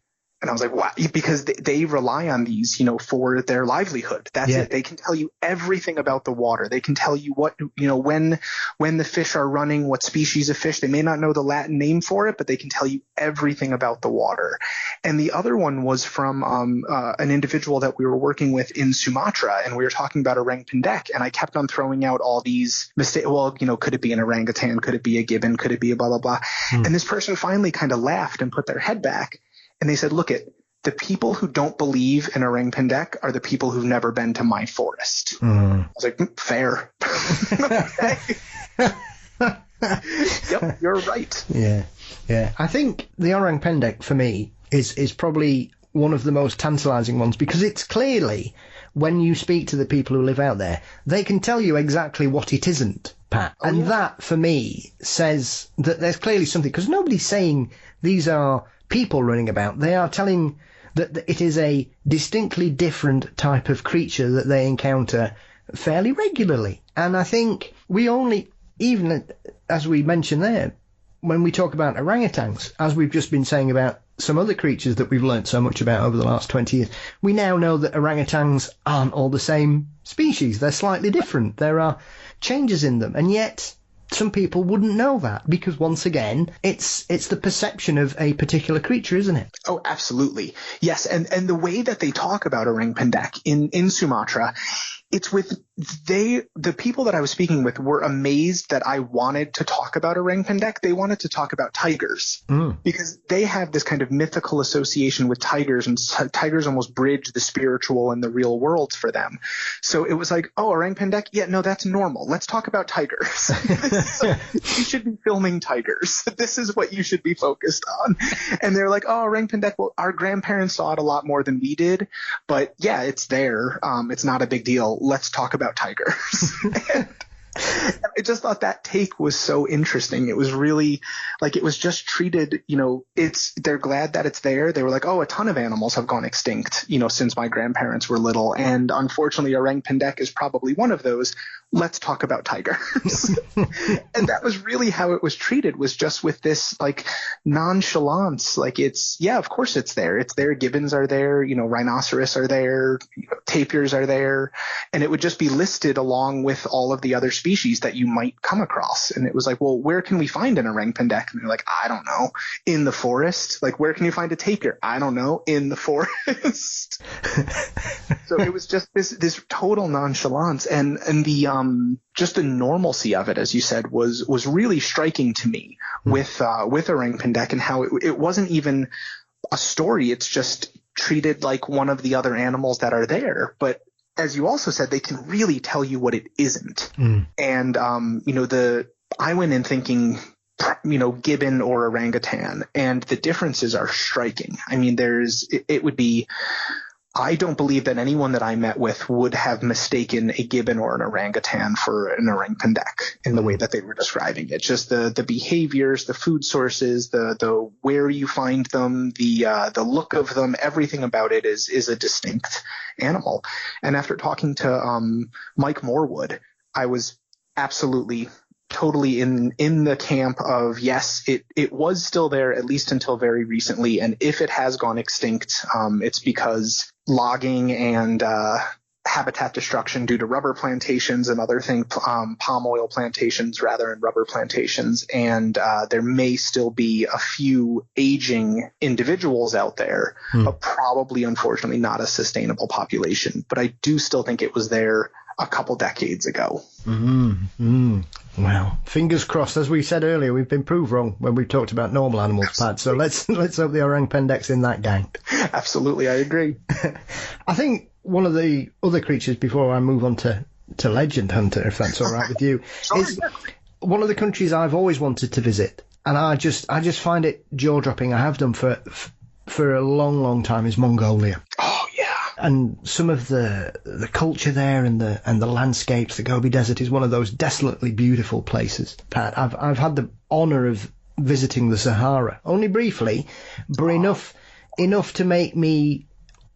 And I was like, wow, because they rely on these, for their livelihood. That's it. They can tell you everything about the water. They can tell you what, when the fish are running, what species of fish. They may not know the Latin name for it, but they can tell you everything about the water. And the other one was from an individual that we were working with in Sumatra, and we were talking about orang pendeck. And I kept on throwing out all these mistakes. Well, could it be an orangutan? Could it be a gibbon? Could it be a blah, blah, blah? And this person finally kind of laughed and put their head back. And they said, look, the people who don't believe in orang pendek are the people who've never been to my forest. I was like, fair. Yep, you're right. Yeah. I think the orang pendek for me is probably one of the most tantalizing ones, because it's clearly, when you speak to the people who live out there, they can tell you exactly what it isn't, Pat. That, for me, says that there's clearly something, because nobody's saying these are people running about. They are telling that it is a distinctly different type of creature that they encounter fairly regularly. And I think we only, even as we mentioned there, when we talk about orangutans, as we've just been saying about some other creatures that we've learnt so much about over the last 20 years, we now know that orangutans aren't all the same species. They're slightly different. There are changes in them. And yet some people wouldn't know that, because once again, it's the perception of a particular creature, isn't it? Oh, absolutely. Yes. And the way that they talk about orang pendek in Sumatra, it's with the people that I was speaking with were amazed that I wanted to talk about orang pendek. They wanted to talk about tigers because they have this kind of mythical association with tigers, and tigers almost bridge the spiritual and the real worlds for them. So it was like, oh, orang pendek? Yeah, no, that's normal. Let's talk about tigers. You should be filming tigers. This is what you should be focused on. And they're like, oh, orang pendek, well, our grandparents saw it a lot more than we did, but yeah, it's there. It's not a big deal. Let's talk about tigers. And I just thought that take was so interesting. It was really like, it was just treated, they're glad that it's there. They were like, oh, a ton of animals have gone extinct, since my grandparents were little. And unfortunately, orang pendek is probably one of those. Let's talk about tigers. And that was really how it was treated, was just with this like nonchalance. Like, of course it's there. It's there. Gibbons are there, rhinoceros are there, tapirs are there. And it would just be listed along with all of the other species that you might come across. And it was like, well, where can we find an orang pendek? And they're like, I don't know. In the forest? Like, where can you find a tapir? I don't know. In the forest. So it was just this total nonchalance, and the just the normalcy of it, as you said, was really striking to me with orang pendek, and how it wasn't even a story. It's just treated like one of the other animals that are there. But as you also said, they can really tell you what it isn't. And I went in thinking, gibbon or orangutan, and the differences are striking. I mean, it would be, I don't believe that anyone that I met with would have mistaken a gibbon or an orangutan for an orang pendek in the way that they were describing it. Just the behaviors, the food sources, the where you find them, the look of them, everything about it is a distinct animal. And after talking to Mike Morwood, I was absolutely totally in the camp of, yes, it was still there, at least until very recently. And if it has gone extinct, it's because logging and habitat destruction due to rubber plantations and other things, palm oil plantations rather than rubber plantations. And there may still be a few aging individuals out there, but probably, unfortunately, not a sustainable population. But I do still think it was there a couple decades ago. Well, fingers crossed. As we said earlier, we've been proved wrong when we talked about normal animals, Pat. So let's hope the orang pendek's in that gang. Absolutely, I agree. I think one of the other creatures, before I move on to Legend Hunter, if that's all right with you, is one of the countries I've always wanted to visit, and I just find it jaw-dropping. I have done for a long, long time, is Mongolia. And some of the culture there and the landscapes, the Gobi Desert is one of those desolately beautiful places, Pat. I've had the honour of visiting the Sahara, only briefly, but enough to make me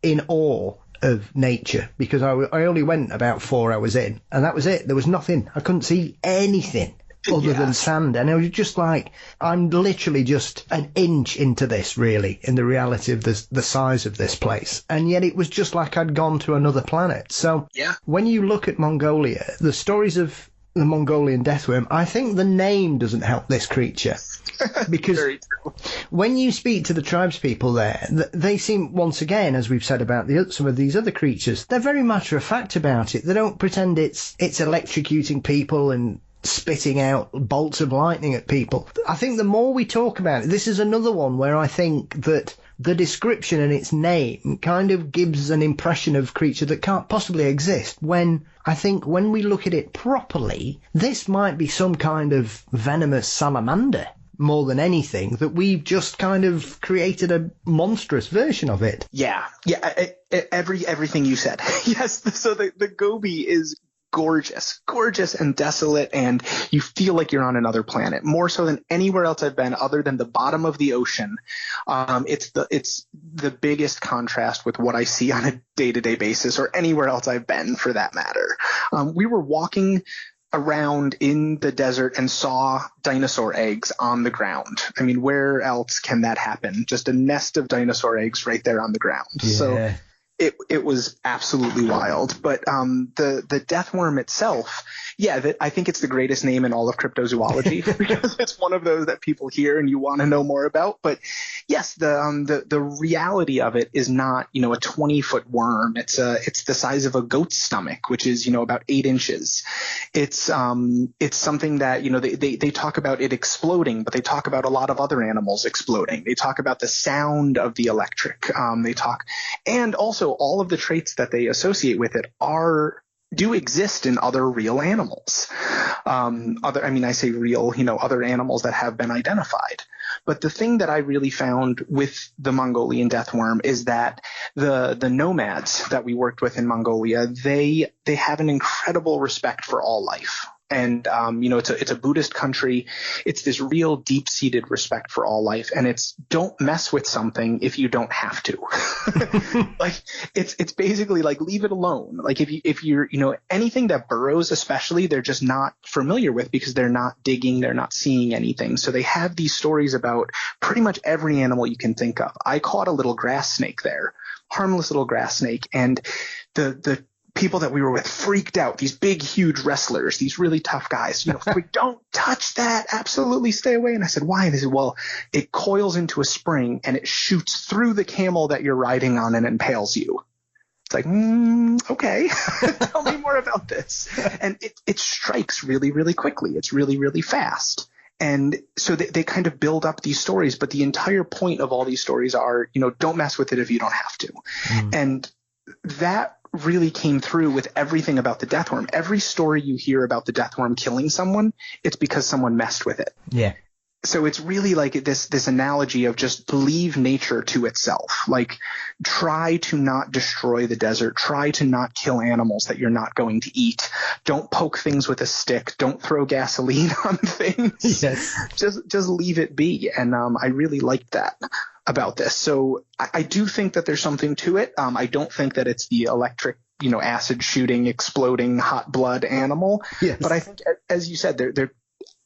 in awe of nature, because I only went about 4 hours in, and that was it. There was nothing. I couldn't see anything. other than sand. And it was just like, I'm literally just an inch into this, really, in the reality of the size of this place. And yet it was just like I'd gone to another planet. So when you look at Mongolia, the stories of the Mongolian deathworm, I think the name doesn't help this creature. Because when you speak to the tribespeople there, they seem, once again, as we've said about some of these other creatures, they're very matter of fact about it. They don't pretend it's electrocuting people and spitting out bolts of lightning at people. I think the more we talk about it, this is another one where I think that the description and its name kind of gives an impression of creature that can't possibly exist, when I think when we look at it properly, this might be some kind of venomous salamander more than anything, that we've just kind of created a monstrous version of it. Yeah. Everything you said. Yes. So the Gobi is gorgeous and desolate, and you feel like you're on another planet, more so than anywhere else I've been other than the bottom of the ocean. It's the biggest contrast with what I see on a day-to-day basis, or anywhere else I've been for that matter. We were walking around in the desert and saw dinosaur eggs on the ground. I mean, where else can that happen? Just a nest of dinosaur eggs right there on the ground. Yeah. So it was absolutely wild. But the death worm itself, I think it's the greatest name in all of cryptozoology because it's one of those that people hear and you want to know more about. But yes, the reality of it is not, a 20-foot worm. It's the size of a goat's stomach, which is, about 8 inches. It's something that, they talk about it exploding, but they talk about a lot of other animals exploding. They talk about the sound of the electric. And also all of the traits that they associate with it do exist in other real animals. I say real, other animals that have been identified. But the thing that I really found with the Mongolian deathworm is that the nomads that we worked with in Mongolia, they have an incredible respect for all life. And, it's a Buddhist country. It's this real deep-seated respect for all life. And it's don't mess with something if you don't have to. Like it's basically like leave it alone. Like if you're, anything that burrows, especially, they're just not familiar with because they're not digging, they're not seeing anything. So they have these stories about pretty much every animal you can think of. I caught a little grass snake there, harmless little grass snake. And the people that we were with freaked out, these big, huge wrestlers, these really tough guys, don't touch that. Absolutely stay away. And I said, why? And they said, well, it coils into a spring and it shoots through the camel that you're riding on and impales you. It's like, okay, tell me more about this. And it strikes really, really quickly. It's really, really fast. And so they kind of build up these stories, but the entire point of all these stories are, don't mess with it if you don't have to. And that really came through with everything about the deathworm. Every story you hear about the deathworm killing someone, it's because someone messed with it. Yeah. So it's really like this analogy of just leave nature to itself. Like try to not destroy the desert. Try to not kill animals that you're not going to eat. Don't poke things with a stick. Don't throw gasoline on things. Yes. Just leave it be. And I really liked that about this. So I do think that there's something to it. I don't think that it's the electric, acid shooting, exploding hot blood animal. Yes. But I think, as you said,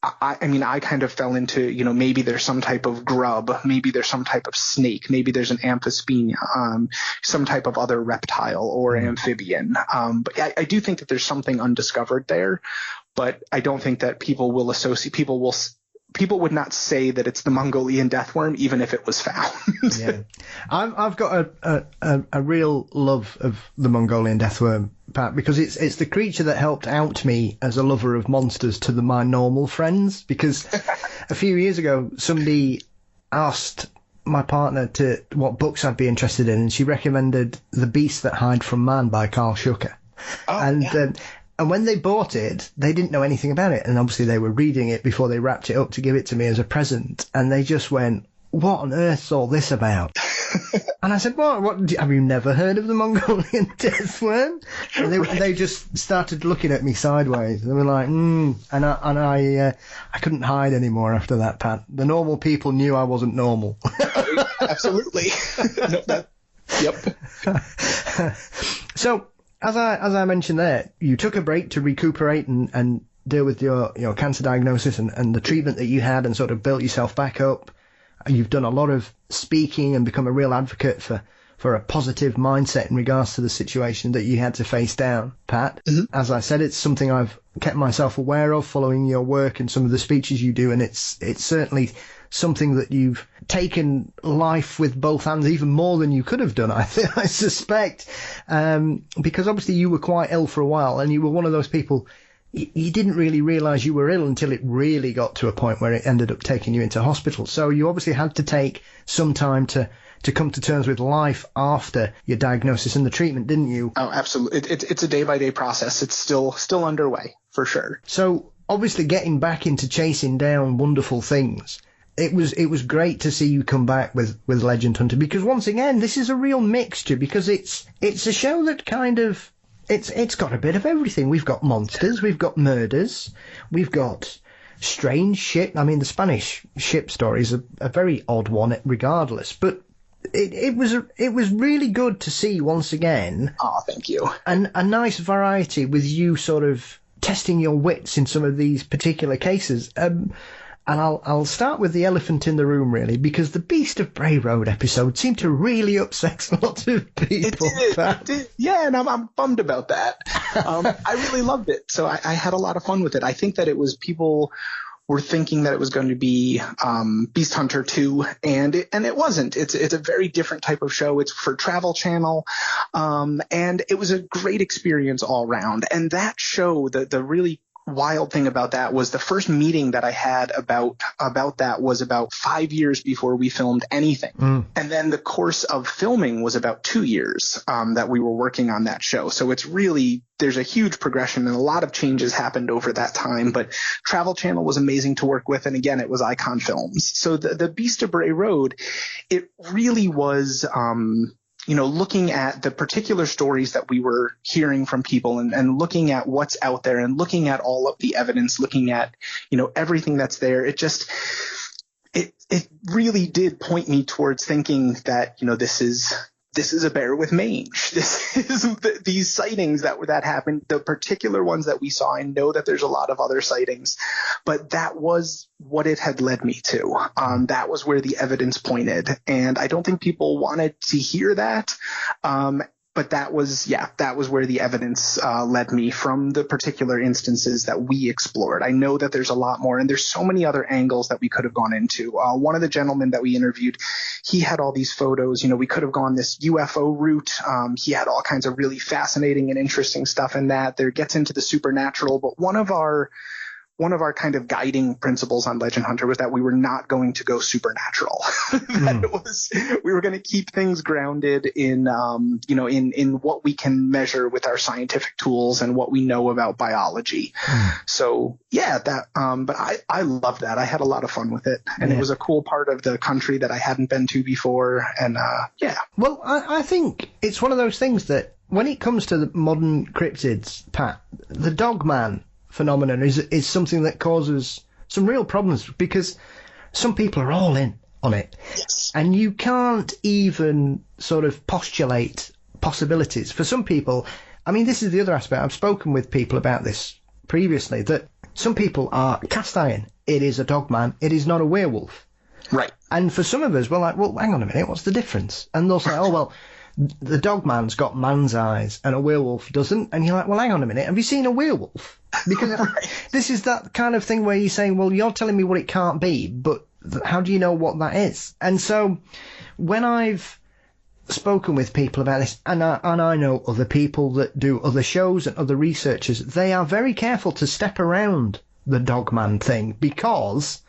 I kind of fell into, maybe there's some type of grub, maybe there's some type of snake, maybe there's an amphispenia, some type of other reptile or amphibian. But I do think that there's something undiscovered there, but I don't think that people would not say that it's the Mongolian deathworm, even if it was found. Yeah, I've got a real love of the Mongolian deathworm, Pat, because it's the creature that helped out me as a lover of monsters to my normal friends. Because a few years ago, somebody asked my partner what books I'd be interested in, and she recommended The Beasts That Hide from Man by Carl Schucker. And when they bought it, they didn't know anything about it. And obviously they were reading it before they wrapped it up to give it to me as a present. And they just went, what on earth's all this about? And I said, what have you never heard of the Mongolian deathworm? And they just started looking at me sideways. They were like, And I couldn't hide anymore after that, Pat. The normal people knew I wasn't normal. Absolutely. Yep. So, as I mentioned there, you took a break to recuperate and deal with your cancer diagnosis and the treatment that you had and sort of built yourself back up. You've done a lot of speaking and become a real advocate for a positive mindset in regards to the situation that you had to face down, Pat. Mm-hmm. As I said, it's something I've kept myself aware of following your work and some of the speeches you do, and it's certainly something that you've taken life with both hands, even more than you could have done, I suspect, because obviously you were quite ill for a while, and you were one of those people, you didn't really realise you were ill until it really got to a point where it ended up taking you into hospital. So you obviously had to take some time to come to terms with life after your diagnosis and the treatment, didn't you? Oh, absolutely. It's a day-by-day process. It's still underway, for sure. So obviously getting back into chasing down wonderful things, it was great to see you come back with Legend Hunter, because once again, this is a real mixture, because it's a show that kind of, it's got a bit of everything. We've got monsters, we've got murders, we've got strange ship. I mean, the Spanish ship story is a very odd one regardless, but it was really good to see once again. Oh, thank you. And a nice variety with you sort of testing your wits in some of these particular cases. And I'll start with the elephant in the room, really, because the Beast of Bray Road episode seemed to really upset a lot of people. It did. Yeah, and I'm bummed about that. I really loved it, so I had a lot of fun with it. I think that it was people were thinking that it was going to be Beast Hunter 2, and it wasn't. It's a very different type of show. It's for Travel Channel, and it was a great experience all around. And that show, the really wild thing about that was the first meeting that I had about that was about 5 years before we filmed anything. And then the course of filming was about 2 years that we were working on that show. So it's really, there's a huge progression and a lot of changes happened over that time. But Travel Channel was amazing to work with. And again, it was Icon Films. So the Beast of Bray Road, it really was looking at the particular stories that we were hearing from people and looking at what's out there and looking at all of the evidence, looking at, everything that's there. It just, it really did point me towards thinking that, this is a bear with mange. This is these sightings that happened, the particular ones that we saw. I know that there's a lot of other sightings, but that was what it had led me to. That was where the evidence pointed. And I don't think people wanted to hear that. But that was where the evidence led me from the particular instances that we explored. I know that there's a lot more, and there's so many other angles that we could have gone into. One of the gentlemen that we interviewed, he had all these photos. We could have gone this UFO route. He had all kinds of really fascinating and interesting stuff in that. There gets into the supernatural, but one of our kind of guiding principles on Legend Hunter was that we were not going to go supernatural. We were going to keep things grounded in, in what we can measure with our scientific tools and what we know about biology. So yeah, but I loved that. I had a lot of fun with it, and it was a cool part of the country that I hadn't been to before. And yeah. Well, I think it's one of those things that when it comes to the modern cryptids, Pat, the Dogman phenomenon is something that causes some real problems, because some people are all in on it. Yes. And you can't even sort of postulate possibilities. For some people, I mean, this is the other aspect. I've spoken with people about this previously, that some people are cast iron. It is a dogman. It is not a werewolf. Right. And for some of us, we're like, well, hang on a minute, what's the difference? And they'll say, oh, well, the dogman's got man's eyes and a werewolf doesn't. And you're like, well, hang on a minute, have you seen a werewolf? Because this is that kind of thing where you're saying, well, you're telling me what it can't be, but how do you know what that is? And so when I've spoken with people about this, and I know other people that do other shows and other researchers, they are very careful to step around the dogman thing, because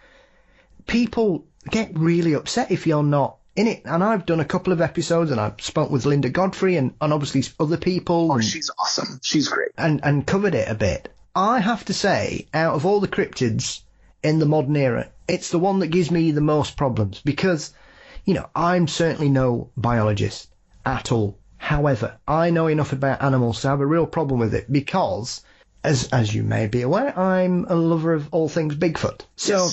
people get really upset if you're not in it. And I've done a couple of episodes, and I've spoken with Linda Godfrey and obviously other people. Oh, she's awesome. She's great. And covered it a bit. I have to say, out of all the cryptids in the modern era, it's the one that gives me the most problems, because, I'm certainly no biologist at all. However, I know enough about animals to have a real problem with it, because, as you may be aware, I'm a lover of all things Bigfoot. So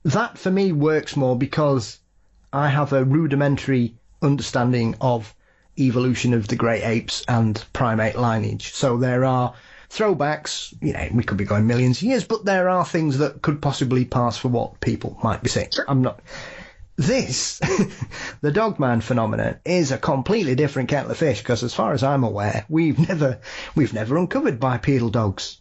that for me works more, because I have a rudimentary understanding of evolution of the great apes and primate lineage. So there are throwbacks, we could be going millions of years, but there are things that could possibly pass for what people might be saying. Sure. This, the Dogman phenomenon, is a completely different kettle of fish, because as far as I'm aware, we've never uncovered bipedal dogs.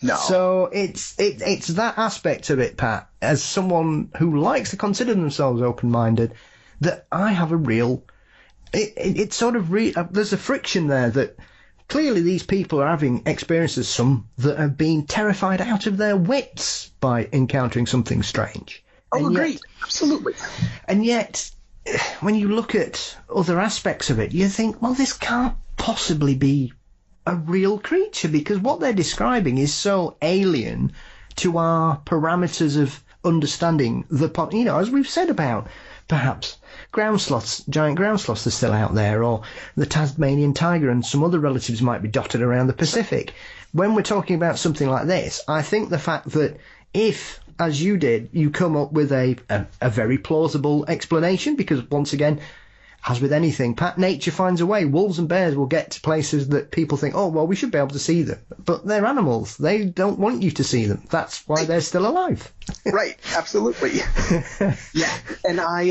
No. So it's that aspect of it, Pat, as someone who likes to consider themselves open-minded, that I have a real... It's sort of... there's a friction there that clearly these people are having experiences, some that have been terrified out of their wits by encountering something strange. Oh, great. Absolutely. And yet, when you look at other aspects of it, you think, well, this can't possibly be a real creature, because what they're describing is so alien to our parameters of understanding as we've said about perhaps ground sloths, giant ground sloths are still out there, or the Tasmanian tiger and some other relatives might be dotted around the Pacific. When we're talking about something like this, I think the fact that if, as you did, you come up with a very plausible explanation, because once again, as with anything, Pat, nature finds a way. Wolves and bears will get to places that people think, oh, well, we should be able to see them. But they're animals. They don't want you to see them. That's why they're still alive. Right. Absolutely. Yeah. And I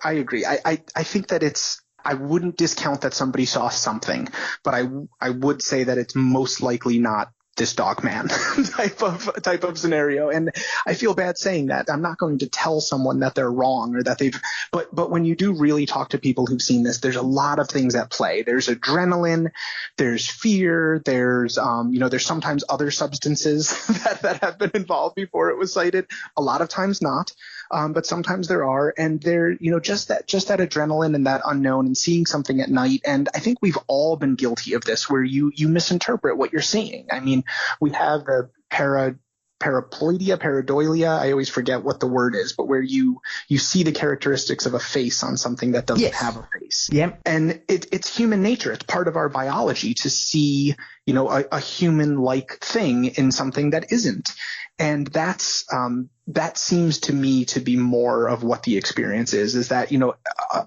agree. I think that I wouldn't discount that somebody saw something, but I would say that it's most likely not this Dogman type of scenario. And I feel bad saying that. I'm not going to tell someone that they're wrong or that but when you do really talk to people who've seen this, there's a lot of things at play. There's adrenaline, there's fear, there's sometimes other substances that have been involved before it was cited. A lot of times not. But sometimes there are, and they're, just that adrenaline and that unknown and seeing something at night. And I think we've all been guilty of this, where you misinterpret what you're seeing. I mean, we have the pareidolia. I always forget what the word is, but where you see the characteristics of a face on something that doesn't have a face. Yeah. And it's human nature. It's part of our biology to see, a human-like thing in something that isn't. And that seems to me to be more of what the experience is that,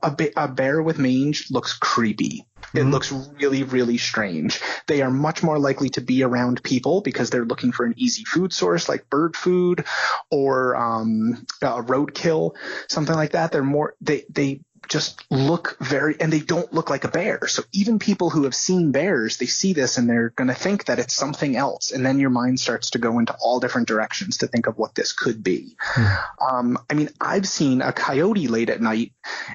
a bear with mange looks creepy. It looks really, really strange. They are much more likely to be around people because they're looking for an easy food source like bird food or roadkill, something like that. They just look and they don't look like a bear. So even people who have seen bears, they see this and they're going to think that it's something else. And then your mind starts to go into all different directions to think of what this could be. I've seen a coyote late at night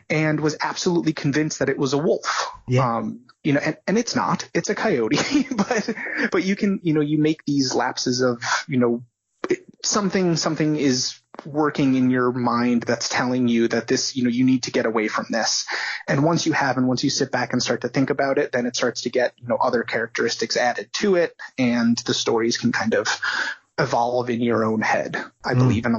and was absolutely convinced that it was a wolf. Yeah. And it's not, it's a coyote, but you can, you make these lapses of, something is working in your mind that's telling you that this, you need to get away from this. And once you sit back and start to think about it, then it starts to get, other characteristics added to it, and the stories can kind of evolve in your own head, I believe, in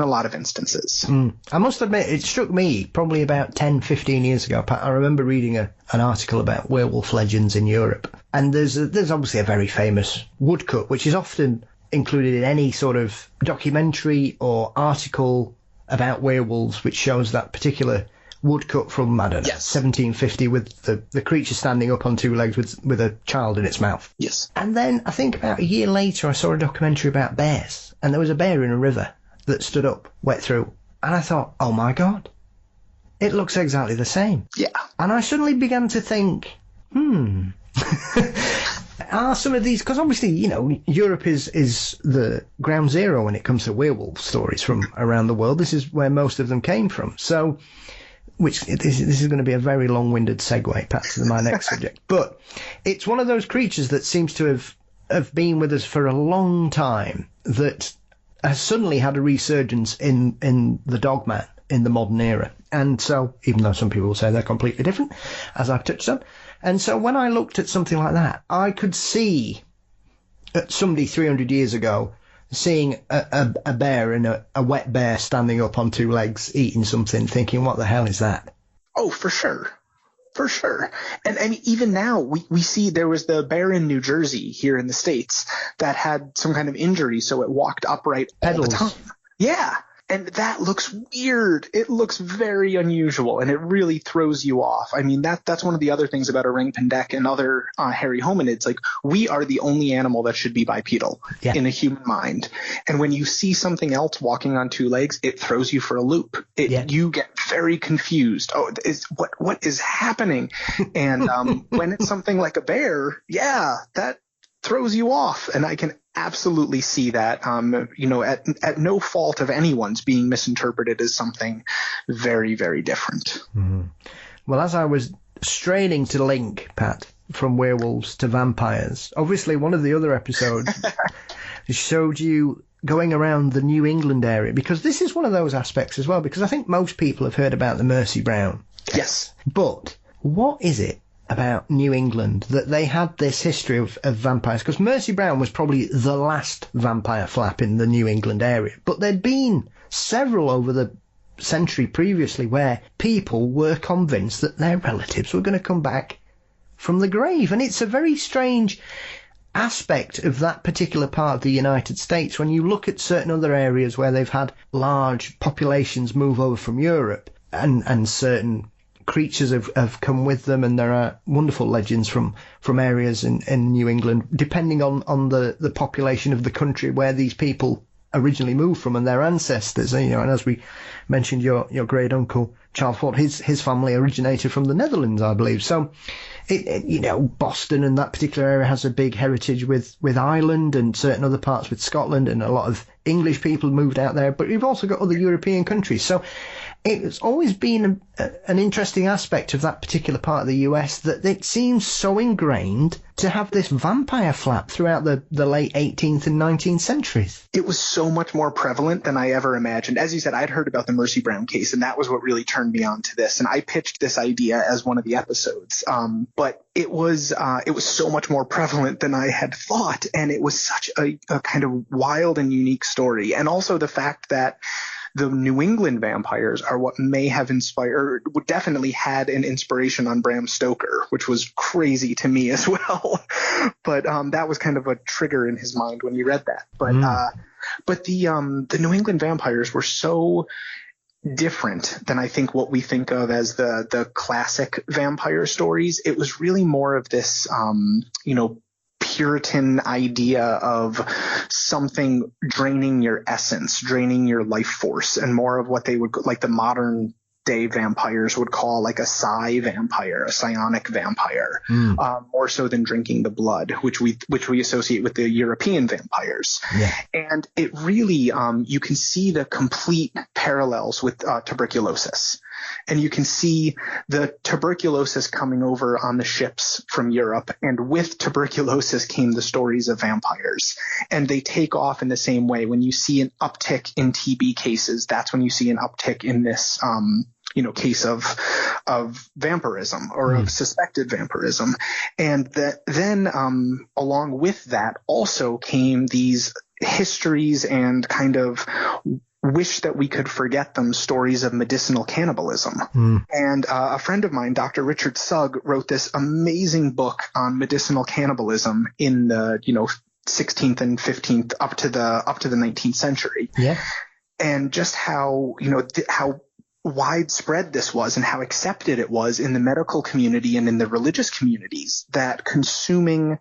a lot of instances. I must admit, it struck me probably about 10, 15 years ago, Pat. I remember reading an article about werewolf legends in Europe. And there's obviously a very famous woodcut, which is often included in any sort of documentary or article about werewolves, which shows that particular woodcut from, 1750 with the creature standing up on two legs with a child in its mouth. Yes. And then I think about a year later I saw a documentary about bears, and there was a bear in a river that stood up, wet through. And I thought, oh my God, it looks exactly the same. Yeah. And I suddenly began to think, are some of these, because obviously, Europe is the ground zero when it comes to werewolf stories from around the world. This is where most of them came from. So, this is going to be a very long-winded segue, Pat, to my next subject. But it's one of those creatures that seems to have been with us for a long time, that has suddenly had a resurgence in the Dogman in the modern era. And so, even though some people will say they're completely different, as I've touched on. And so when I looked at something like that, I could see somebody 300 years ago seeing a bear and a wet bear standing up on two legs eating something, thinking, what the hell is that? Oh, for sure. For sure. And even now we see there was the bear in New Jersey here in the States that had some kind of injury, so it walked upright all the time. Yeah. And that looks weird. It looks very unusual, and it really throws you off. I mean, that's one of the other things about orang pendeck and other hairy hominids. Like, we are the only animal that should be bipedal in a human mind. And when you see something else walking on two legs, it throws you for a loop. You get very confused. Oh, what is happening? And when it's something like a bear, that throws you off. And I can absolutely see that, at no fault of anyone's, being misinterpreted as something very, very different. Mm-hmm. Well, as I was straining to link, Pat, from werewolves to vampires, obviously one of the other episodes showed you going around the New England area, because this is one of those aspects as well, because I think most people have heard about the Mercy Brown. Yes. But what is it about New England that they had this history of vampires? Because Mercy Brown was probably the last vampire flap in the New England area, but there'd been several over the century previously where people were convinced that their relatives were going to come back from the grave. And it's a very strange aspect of that particular part of the United States when you look at certain other areas where they've had large populations move over from Europe, and certain creatures have come with them, and there are wonderful legends from areas in New England, depending on the population of the country where these people originally moved from and their ancestors. And as we mentioned, your great uncle Charles Fort, his family originated from the Netherlands, I believe. So Boston and that particular area has a big heritage with Ireland, and certain other parts with Scotland, and a lot of English people moved out there, but you've also got other European countries. So it's always been an interesting aspect of that particular part of the US that it seems so ingrained to have this vampire flap throughout the late 18th and 19th centuries. It was so much more prevalent than I ever imagined. As you said, I'd heard about the Mercy Brown case, and that was what really turned me on to this. And I pitched this idea as one of the episodes. But it was so much more prevalent than I had thought. And it was such a kind of wild and unique story. And also the fact that the New England vampires are what may have inspired, would definitely had an inspiration on Bram Stoker, which was crazy to me as well. But that was kind of a trigger in his mind when he read that. But the New England vampires were so different than I think what we think of as the classic vampire stories. It was really more of this, Puritan idea of something draining your essence, draining your life force, and more of what they would, like the modern day vampires would call, like a psi vampire, a psionic vampire, more so than drinking the blood, which we associate with the European vampires. Yeah. And it really, you can see the complete parallels with tuberculosis. And you can see the tuberculosis coming over on the ships from Europe. And with tuberculosis came the stories of vampires. And they take off in the same way. When you see an uptick in TB cases, that's when you see an uptick in this, case of vampirism, or of suspected vampirism. And then along with that also came these histories and kind of wish that we could forget them stories of medicinal cannibalism. And a friend of mine, Dr. Richard Sugg, wrote this amazing book on medicinal cannibalism in the 16th and 15th up to the 19th century. Yeah. And just how how widespread this was, and how accepted it was in the medical community and in the religious communities, that consuming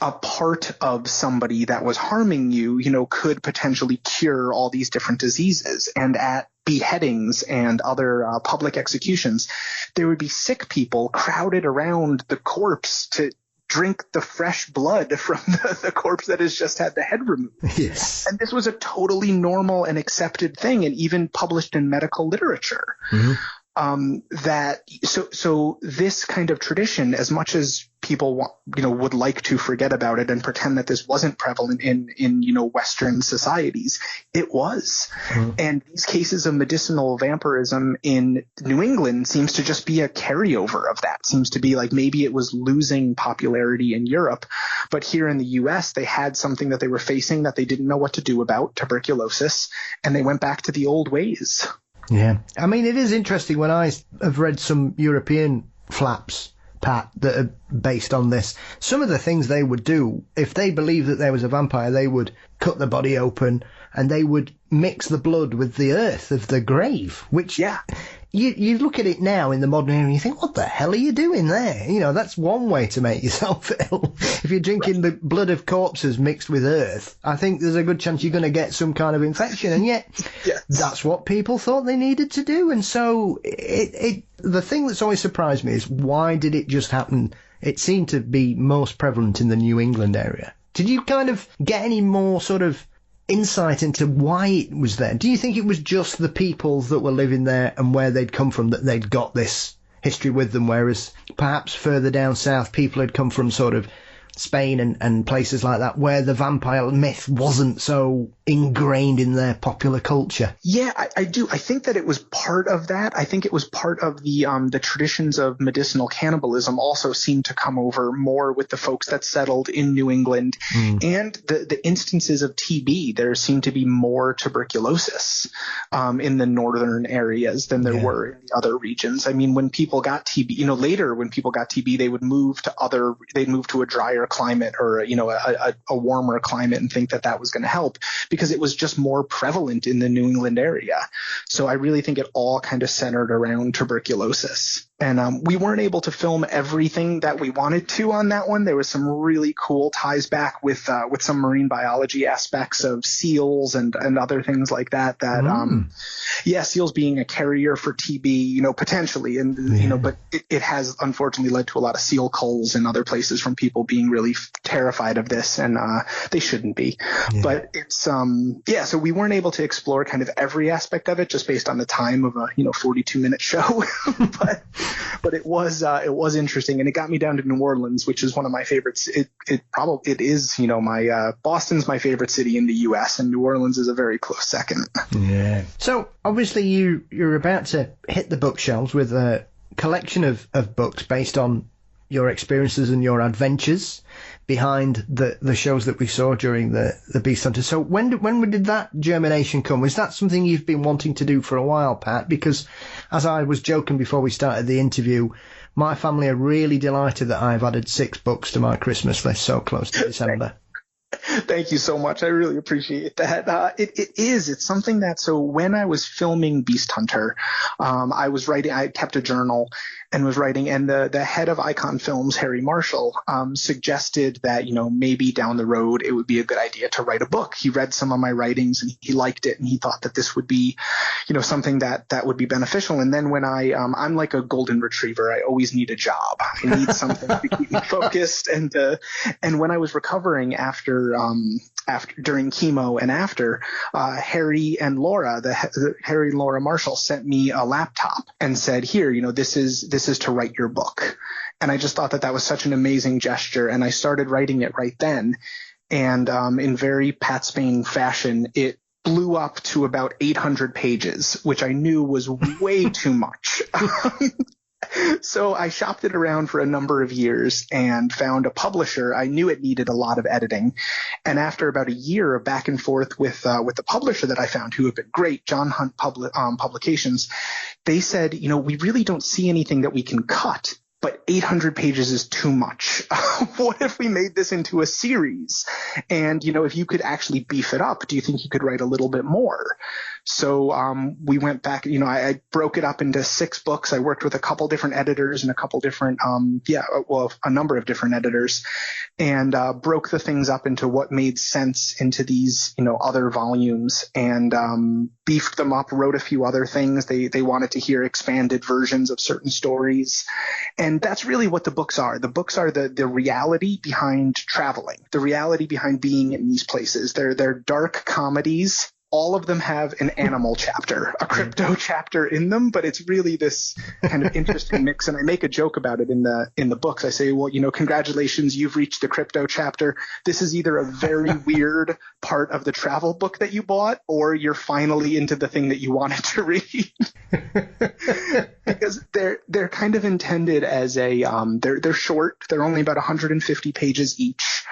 a part of somebody that was harming you, could potentially cure all these different diseases. And at beheadings and other public executions, there would be sick people crowded around the corpse to drink the fresh blood from the corpse that has just had the head removed. Yes. And this was a totally normal and accepted thing, and even published in medical literature. So this kind of tradition, as much as people would like to forget about it and pretend that this wasn't prevalent in Western societies, it was. And these cases of medicinal vampirism in New England seems to just be a carryover of that. Seems to be like maybe it was losing popularity in Europe, but here in the US they had something that they were facing that they didn't know what to do about, tuberculosis, and they went back to the old ways. Yeah. I mean, it is interesting when I have read some European flaps Pat, that are based on this. Some of the things they would do, if they believed that there was a vampire, they would cut the body open and they would mix the blood with the earth of the grave, which you look at it now in the modern era and you think, what the hell are you doing there? You know, that's one way to make yourself ill. If you're drinking the blood of corpses mixed with earth, I think there's a good chance you're going to get some kind of infection. And yet, that's what people thought they needed to do. And so the thing that's always surprised me is, why did it just happen? It seemed to be most prevalent in the New England area. Did you kind of get any more sort of insight into why it was there? Do you think it was just the people that were living there and where they'd come from that they'd got this history with them, whereas perhaps further down south people had come from sort of Spain and places like that where the vampire myth wasn't so ingrained in their popular culture? Yeah, I do. I think that it was part of that. I think it was part of the traditions of medicinal cannibalism also seemed to come over more with the folks that settled in New England, and the instances of TB. There seemed to be more tuberculosis in the northern areas than there were in the other regions. I mean, when people got TB, later when people got TB, they would move to a drier climate or a warmer climate and think that was going to help, because it was just more prevalent in the New England area. So I really think it all kind of centered around tuberculosis. And we weren't able to film everything that we wanted to on that one. There was some really cool ties back with some marine biology aspects of seals and other things like that. Seals being a carrier for TB, potentially, but it has unfortunately led to a lot of seal culls in other places from people being really terrified of this, and they shouldn't be. But it's so we weren't able to explore kind of every aspect of it just based on the time of a 42-minute show, but it was interesting, and it got me down to New Orleans, which is one of my favorites. It is my Boston's my favorite city in the U.S., and New Orleans is a very close second. Yeah. So obviously you're about to hit the bookshelves with a collection of books based on your experiences and your adventures behind the shows that we saw during the Beast Hunter. So when did that germination come? Was that something you've been wanting to do for a while, Pat? Because as I was joking before we started the interview, my family are really delighted that I've added 6 books to my Christmas list so close to December. Thank you so much. I really appreciate that. It's something that, so when I was filming Beast Hunter, I was writing, I kept a journal and was writing, and the head of Icon Films, Harry Marshall, suggested that, maybe down the road it would be a good idea to write a book. He read some of my writings and he liked it, and he thought that this would be, something that would be beneficial. And then when I'm like a golden retriever, I always need a job. I need something to keep me focused. And when I was recovering after during chemo and after, Harry and Laura Marshall sent me a laptop and said, here, this is to write your book. And I just thought that was such an amazing gesture. And I started writing it right then. And in very Pat Spain fashion, it blew up to about 800 pages, which I knew was way too much. So I shopped it around for a number of years and found a publisher. I knew it needed a lot of editing. And after about a year of back and forth with the publisher that I found, who have been great, John Hunt Publications, they said, we really don't see anything that we can cut, but 800 pages is too much. What if we made this into a series? And, if you could actually beef it up, do you think you could write a little bit more? So we went back, I broke it up into 6 books. I worked with a couple different editors and a couple different, a number of different editors, and broke the things up into what made sense into these, other volumes, and beefed them up, wrote a few other things. They wanted to hear expanded versions of certain stories. And that's really what the books are. The books are the reality behind traveling, the reality behind being in these places. They're dark comedies. All of them have an animal chapter, a crypto chapter in them, but it's really this kind of interesting mix. And I make a joke about it in the books. I say, well, congratulations, you've reached the crypto chapter. This is either a very weird part of the travel book that you bought, or you're finally into the thing that you wanted to read. Because they're kind of intended as they're short. They're only about 150 pages each.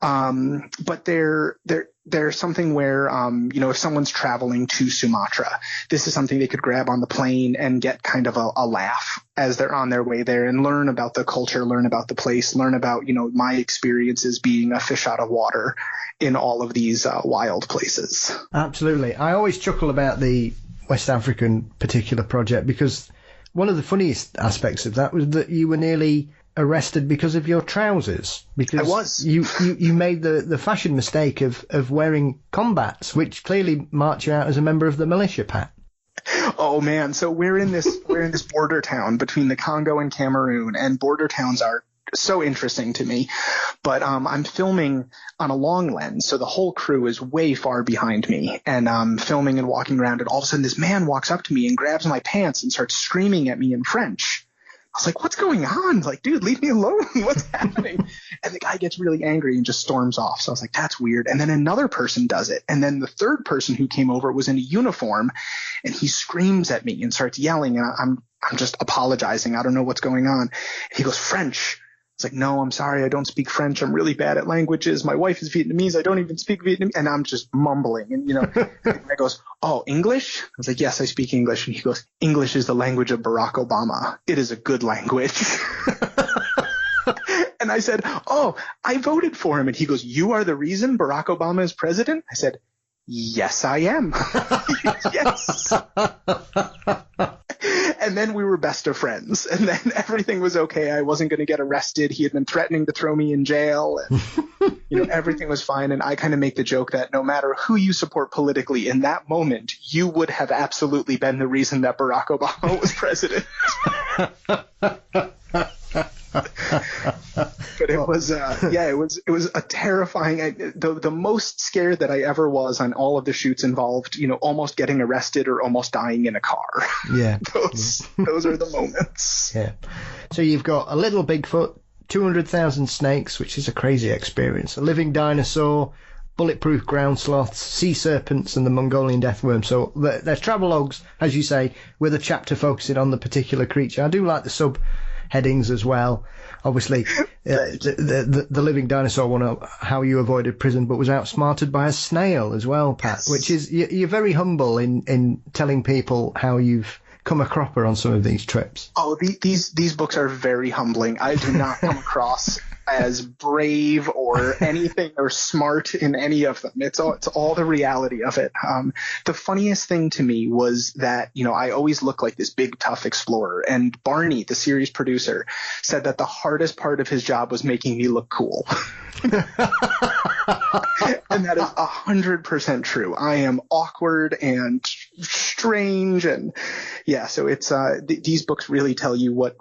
But they're there's something where, if someone's traveling to Sumatra, this is something they could grab on the plane and get kind of a laugh as they're on their way there and learn about the culture, learn about the place, learn about, my experiences being a fish out of water in all of these wild places. Absolutely. I always chuckle about the West African particular project because one of the funniest aspects of that was that you were nearly arrested because of your trousers. Because I was. You made the fashion mistake of wearing combats, which clearly marked you out as a member of the militia, Pat. Oh man, so we're in this border town between the Congo and Cameroon, and border towns are so interesting to me. But I'm filming on a long lens, so the whole crew is way far behind me, and I'm filming and walking around, and all of a sudden this man walks up to me and grabs my pants and starts screaming at me in French. I was like, what's going on? Like, dude, leave me alone. What's happening? And the guy gets really angry and just storms off. So I was like, that's weird. And then another person does it. And then the third person who came over was in a uniform, and he screams at me and starts yelling. And I'm just apologizing. I don't know what's going on. And he goes, French. It's like, no, I'm sorry. I don't speak French. I'm really bad at languages. My wife is Vietnamese. I don't even speak Vietnamese. And I'm just mumbling. And, the guy goes, oh, English? I was like, yes, I speak English. And he goes, English is the language of Barack Obama. It is a good language. And I said, oh, I voted for him. And he goes, you are the reason Barack Obama is president? I said, yes, I am. Yes. And then we were best of friends, and then everything was okay. I wasn't going to get arrested. He had been threatening to throw me in jail, and everything was fine. And I kind of make the joke that no matter who you support politically in that moment, you would have absolutely been the reason that Barack Obama was president. But it was, it was a terrifying. The most scared that I ever was on all of the shoots involved, almost getting arrested or almost dying in a car. Yeah, those are the moments. Yeah. So you've got a little Bigfoot, 200,000 snakes, which is a crazy experience, a living dinosaur, bulletproof ground sloths, sea serpents, and the Mongolian deathworm. So they're travelogues, as you say, with a chapter focusing on the particular creature. I do like the subheadings as well. Obviously, the living dinosaur one, how you avoided prison but was outsmarted by a snail as well, Pat, yes. Which is, you're very humble in telling people how you've come a cropper on some of these trips. Oh, these books are very humbling. I do not come across as brave or anything or smart in any of them. It's all the reality of it. The funniest thing to me was that, I always look like this big, tough explorer. And Barney, the series producer, said that the hardest part of his job was making me look cool. And that is 100% true. I am awkward and strange, and so it's these books really tell you what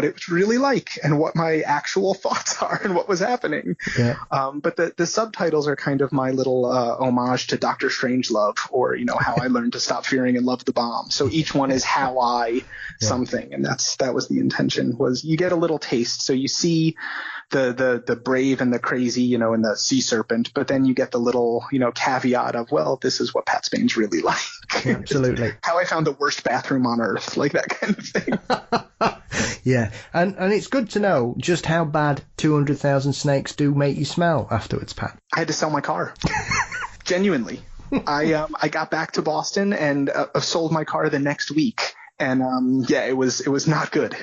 it's really like and what my actual thoughts are and what was happening. Yeah. But the subtitles are kind of my little homage to Dr. Strangelove, or how I learned to stop fearing and love the bomb. So each one is how I something, and that was the intention. Was you get a little taste, so you see the brave and the crazy, and the sea serpent, but then you get the little, caveat of, well, this is what Pat Spain's really like. Absolutely. How I found the worst bathroom on earth, like that kind of thing. Yeah. And it's good to know just how bad 200,000 snakes do make you smell afterwards, Pat. I had to sell my car. Genuinely. I got back to Boston and sold my car the next week. And it was not good.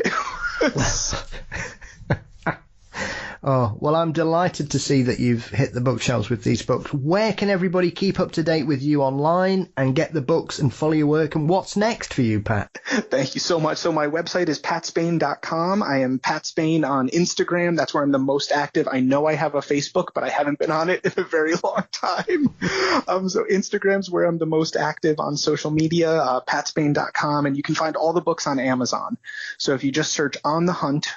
Oh, well, I'm delighted to see that you've hit the bookshelves with these books. Where can everybody keep up to date with you online and get the books and follow your work? And what's next for you, Pat? Thank you so much. So my website is patspain.com. I am Pat Spain on Instagram. That's where I'm the most active. I know I have a Facebook, but I haven't been on it in a very long time. So Instagram's where I'm the most active on social media, patspain.com. And you can find all the books on Amazon. So if you just search On the Hunt,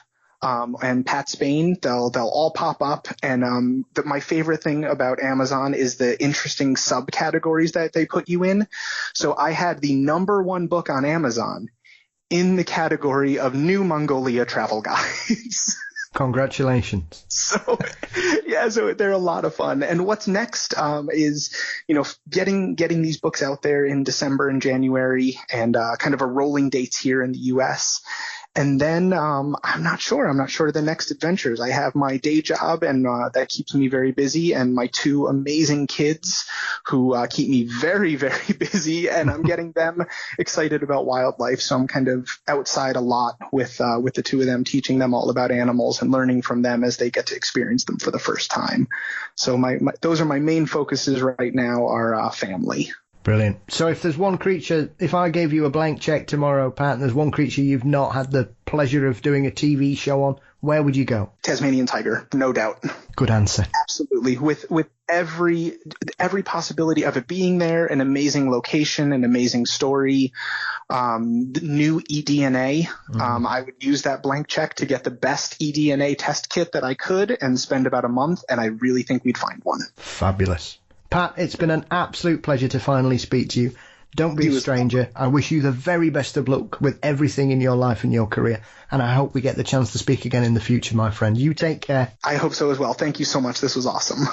and Pat Spain, they'll all pop up. And my favorite thing about Amazon is the interesting subcategories that they put you in. So I had the #1 book on Amazon in the category of New Mongolia travel guides. Congratulations. So they're a lot of fun. And what's next is, getting these books out there in December and January, and kind of a rolling dates here in the U.S. And then I'm not sure. I'm not sure of the next adventures. I have my day job, and that keeps me very busy, and my two amazing kids who keep me very, very busy, and I'm getting them excited about wildlife. So I'm kind of outside a lot with the two of them, teaching them all about animals and learning from them as they get to experience them for the first time. So those are my main focuses right now, are family. Brilliant. So if there's one creature, if I gave you a blank check tomorrow, Pat, and there's one creature you've not had the pleasure of doing a TV show on, where would you go? Tasmanian tiger, no doubt. Good answer. Absolutely. With every possibility of it being there, an amazing location, an amazing story, new eDNA. I would use that blank check to get the best eDNA test kit that I could and spend about a month, and I really think we'd find one. Fabulous. Pat, it's been an absolute pleasure to finally speak to you. Don't be a stranger. I wish you the very best of luck with everything in your life and your career, and I hope we get the chance to speak again in the future, my friend. You take care. I hope so as well. Thank you so much. This was awesome.